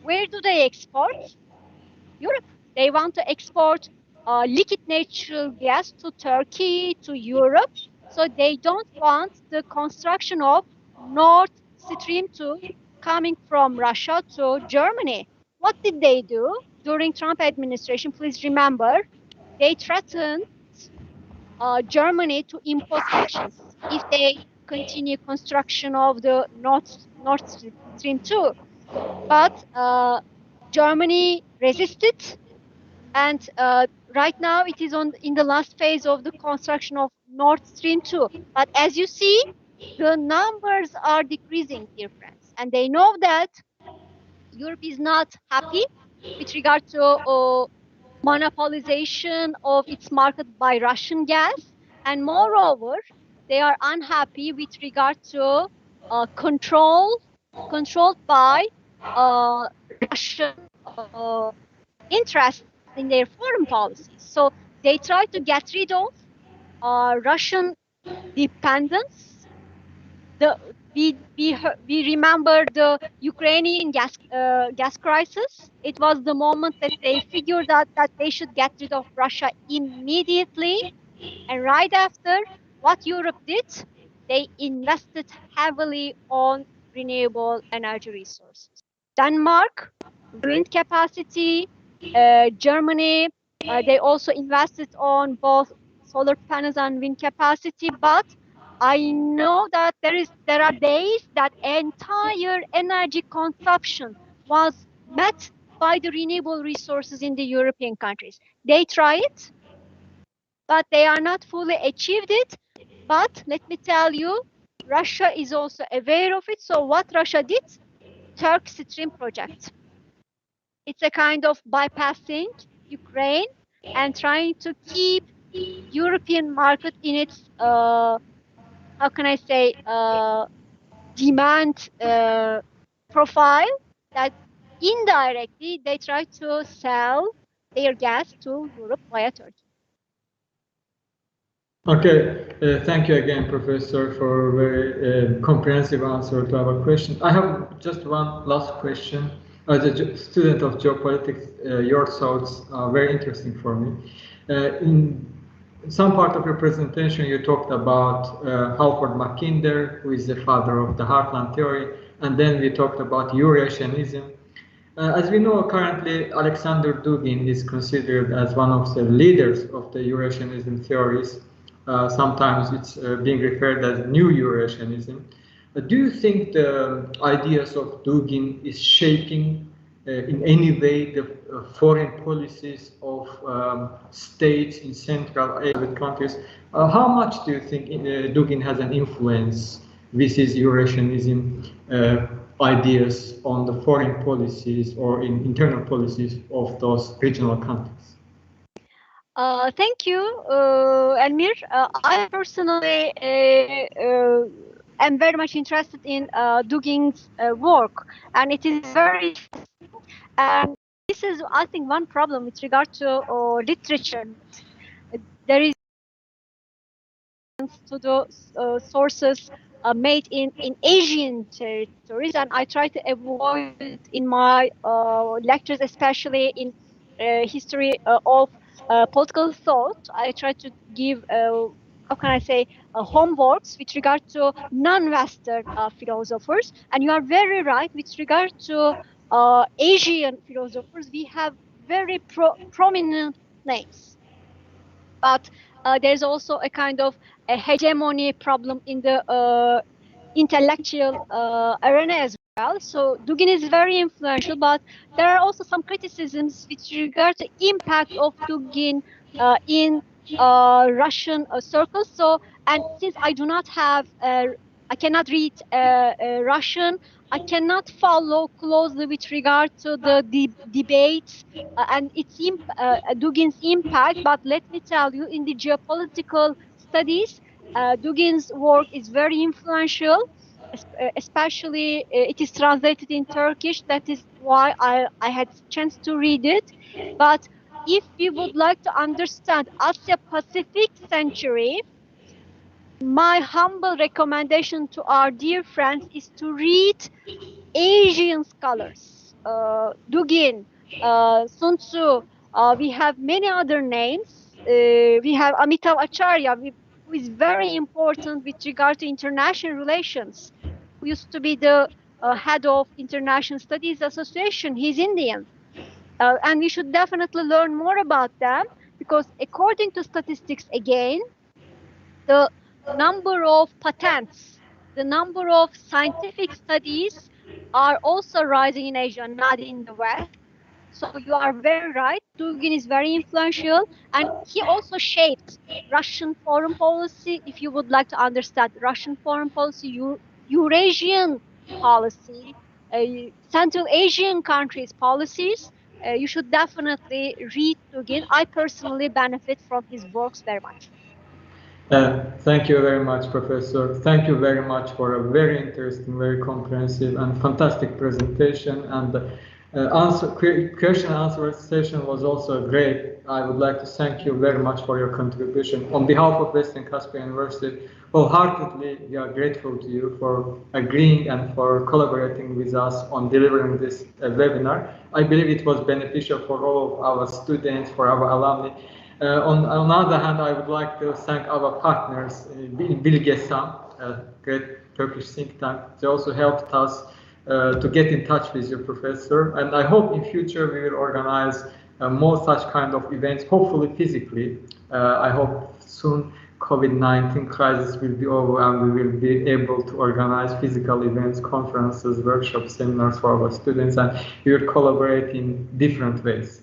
Where do they export? Europe. They want to export liquid natural gas to Turkey, to Europe. So they don't want the construction of Nord Stream 2 coming from Russia to Germany. What did they do during Trump administration? Please remember, they threatened Germany to impose sanctions if they continue construction of the Nord Stream 2. But Germany resisted, And right now it is in the last phase of the construction of Nord Stream 2. But as you see, the numbers are decreasing, dear friends. And they know that Europe is not happy with regard to monopolization of its market by Russian gas. And moreover, they are unhappy with regard to controlled by Russian interests in their foreign policies. So they try to get rid of Russian dependence. We remember the Ukrainian gas crisis. It was the moment that they figured out that they should get rid of Russia immediately. And right after, what Europe did, they invested heavily on renewable energy resources. Denmark, wind capacity, Germany, they also invested on both solar panels and wind capacity. But I know that there are days that entire energy consumption was met by the renewable resources in the European countries. They try it, but they are not fully achieved it. But let me tell you, Russia is also aware of it. So what Russia did, Turk Stream project. It's a kind of bypassing Ukraine and trying to keep European market in its, how can I say, demand profile, that indirectly they try to sell their gas to Europe via Turkey. Okay, thank you again, Professor, for a very comprehensive answer to our question. I have just one last question. As a student of geopolitics, your thoughts are very interesting for me. In some part of your presentation, you talked about Halford Mackinder, who is the father of the Heartland theory, and then we talked about Eurasianism. As we know, currently Alexander Dugin is considered as one of the leaders of the Eurasianism theories. Sometimes it's being referred as New Eurasianism. Do you think the ideas of Dugin is shaping in any way the foreign policies of states in Central Asian countries? How much do you think Dugin has an influence with his Eurasianism ideas on the foreign policies or in internal policies of those regional countries? Thank you, Elmir. I personally am very much interested in Dugin's work, and it is very, and this is, I think, one problem with regard to literature. There is to the sources made in Asian territories, and I try to avoid it in my lectures, especially in history of political thought. I try to give, how can I say, homeworks with regard to non-Western philosophers. And you are very right with regard to Asian philosophers. We have very prominent names. But there's also a kind of a hegemony problem in the intellectual arena as well. So Dugin is very influential, but there are also some criticisms with regard to impact of Dugin in Russian circles. So, and since I do not have, I cannot read Russian, I cannot follow closely with regard to the debates and its Dugin's impact. But let me tell you, in the geopolitical studies, Dugin's work is very influential, especially it is translated in Turkish. That is why I had chance to read it. But if you would like to understand Asia-Pacific century, my humble recommendation to our dear friends is to read Asian scholars, Dugin, Sun Tzu. We have many other names. We have Amitav Acharya, who is very important with regard to international relations, who used to be the head of International Studies Association. He's Indian. And we should definitely learn more about them, because according to statistics, again, the number of patents, the number of scientific studies are also rising in Asia, not in the West. So you are very right. Dugin is very influential, and he also shaped Russian foreign policy. If you would like to understand Russian foreign policy, Eurasian policy, Central Asian countries' policies, you should definitely read Dugin. I personally benefit from his works very much. Thank you very much, Professor. Thank you very much for a very interesting, very comprehensive and fantastic presentation. And question and answer session was also great. I would like to thank you very much for your contribution. On behalf of Western Caspian University, wholeheartedly, we are grateful to you for agreeing and for collaborating with us on delivering this webinar. I believe it was beneficial for all of our students, for our alumni. On the other hand, I would like to thank our partners, BILGESAM, a great Turkish think tank. They also helped us to get in touch with your professor. And I hope in future we will organize more such kind of events, hopefully physically. I hope soon COVID-19 crisis will be over and we will be able to organize physical events, conferences, workshops, seminars for our students, and we will collaborate in different ways.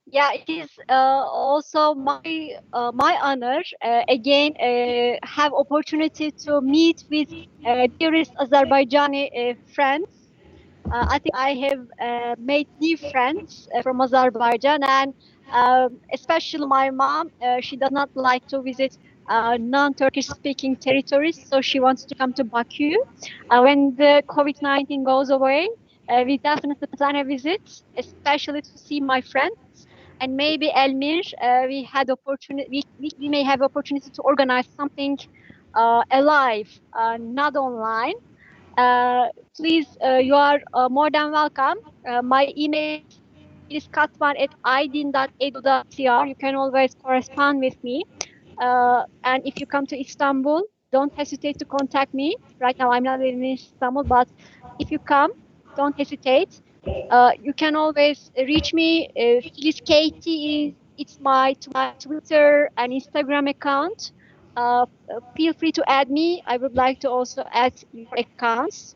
Yeah, it is also my honor again have opportunity to meet with dearest Azerbaijani friends. I think I have made new friends from Azerbaijan, and especially my mom. She does not like to visit non-Turkish speaking territories, so she wants to come to Baku. When the COVID-19 goes away, we definitely plan a visit, especially to see my friends. And maybe Elmir, we may have opportunity to organize something alive, not online. Please, you are more than welcome. My email is katman@aydin.edu.tr. You can always correspond with me. And if you come to Istanbul, don't hesitate to contact me. Right now, I'm not living in Istanbul, but if you come, don't hesitate. You can always reach me. Filiz Katie it's my Twitter and Instagram account. Feel free to add me. I would like to also add your accounts.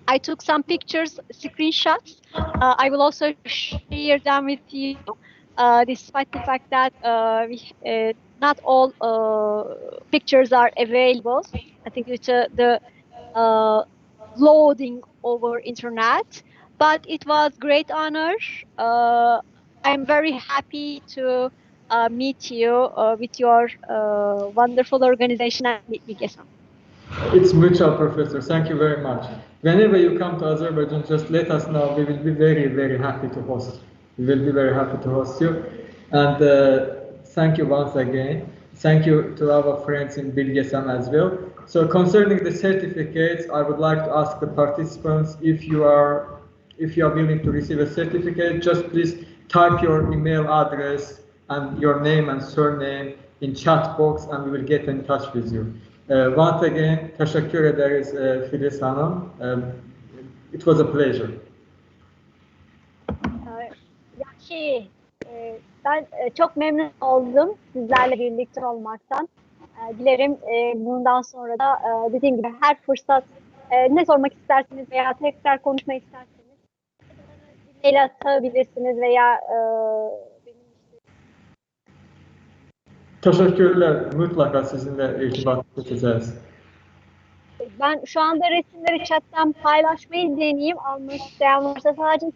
I took some pictures, screenshots. I will also share them with you, despite the fact that not all pictures are available. I think it's the loading over internet, but it was great honor. I'm very happy to meet you with your wonderful organization at BILGESAM. It's mutual, Professor. Thank you very much. Whenever you come to Azerbaijan, just let us know. We will be very, very happy to host you. We will be very happy to host you. And thank you once again. Thank you to our friends in BILGESAM as well. So concerning the certificates, I would like to ask the participants if you are willing to receive a certificate, just please type your email address and your name and surname in chat box and we will get in touch with you. Once again, teşekkür ederiz Filiz Hanım. It was a pleasure. Ben çok memnun oldum sizlerle birlikte olmaktan. Dilerim bundan sonra da dediğim gibi her fırsat ne sormak isterseniz veya tekrar konuşmayı isterseniz mail atabilirsiniz veya Teşekkürler. Mutlaka sizinle irtibat edeceğiz. Ben şu anda resimleri chatten paylaşmayı deneyeyim. Almak isteyen varsa sadece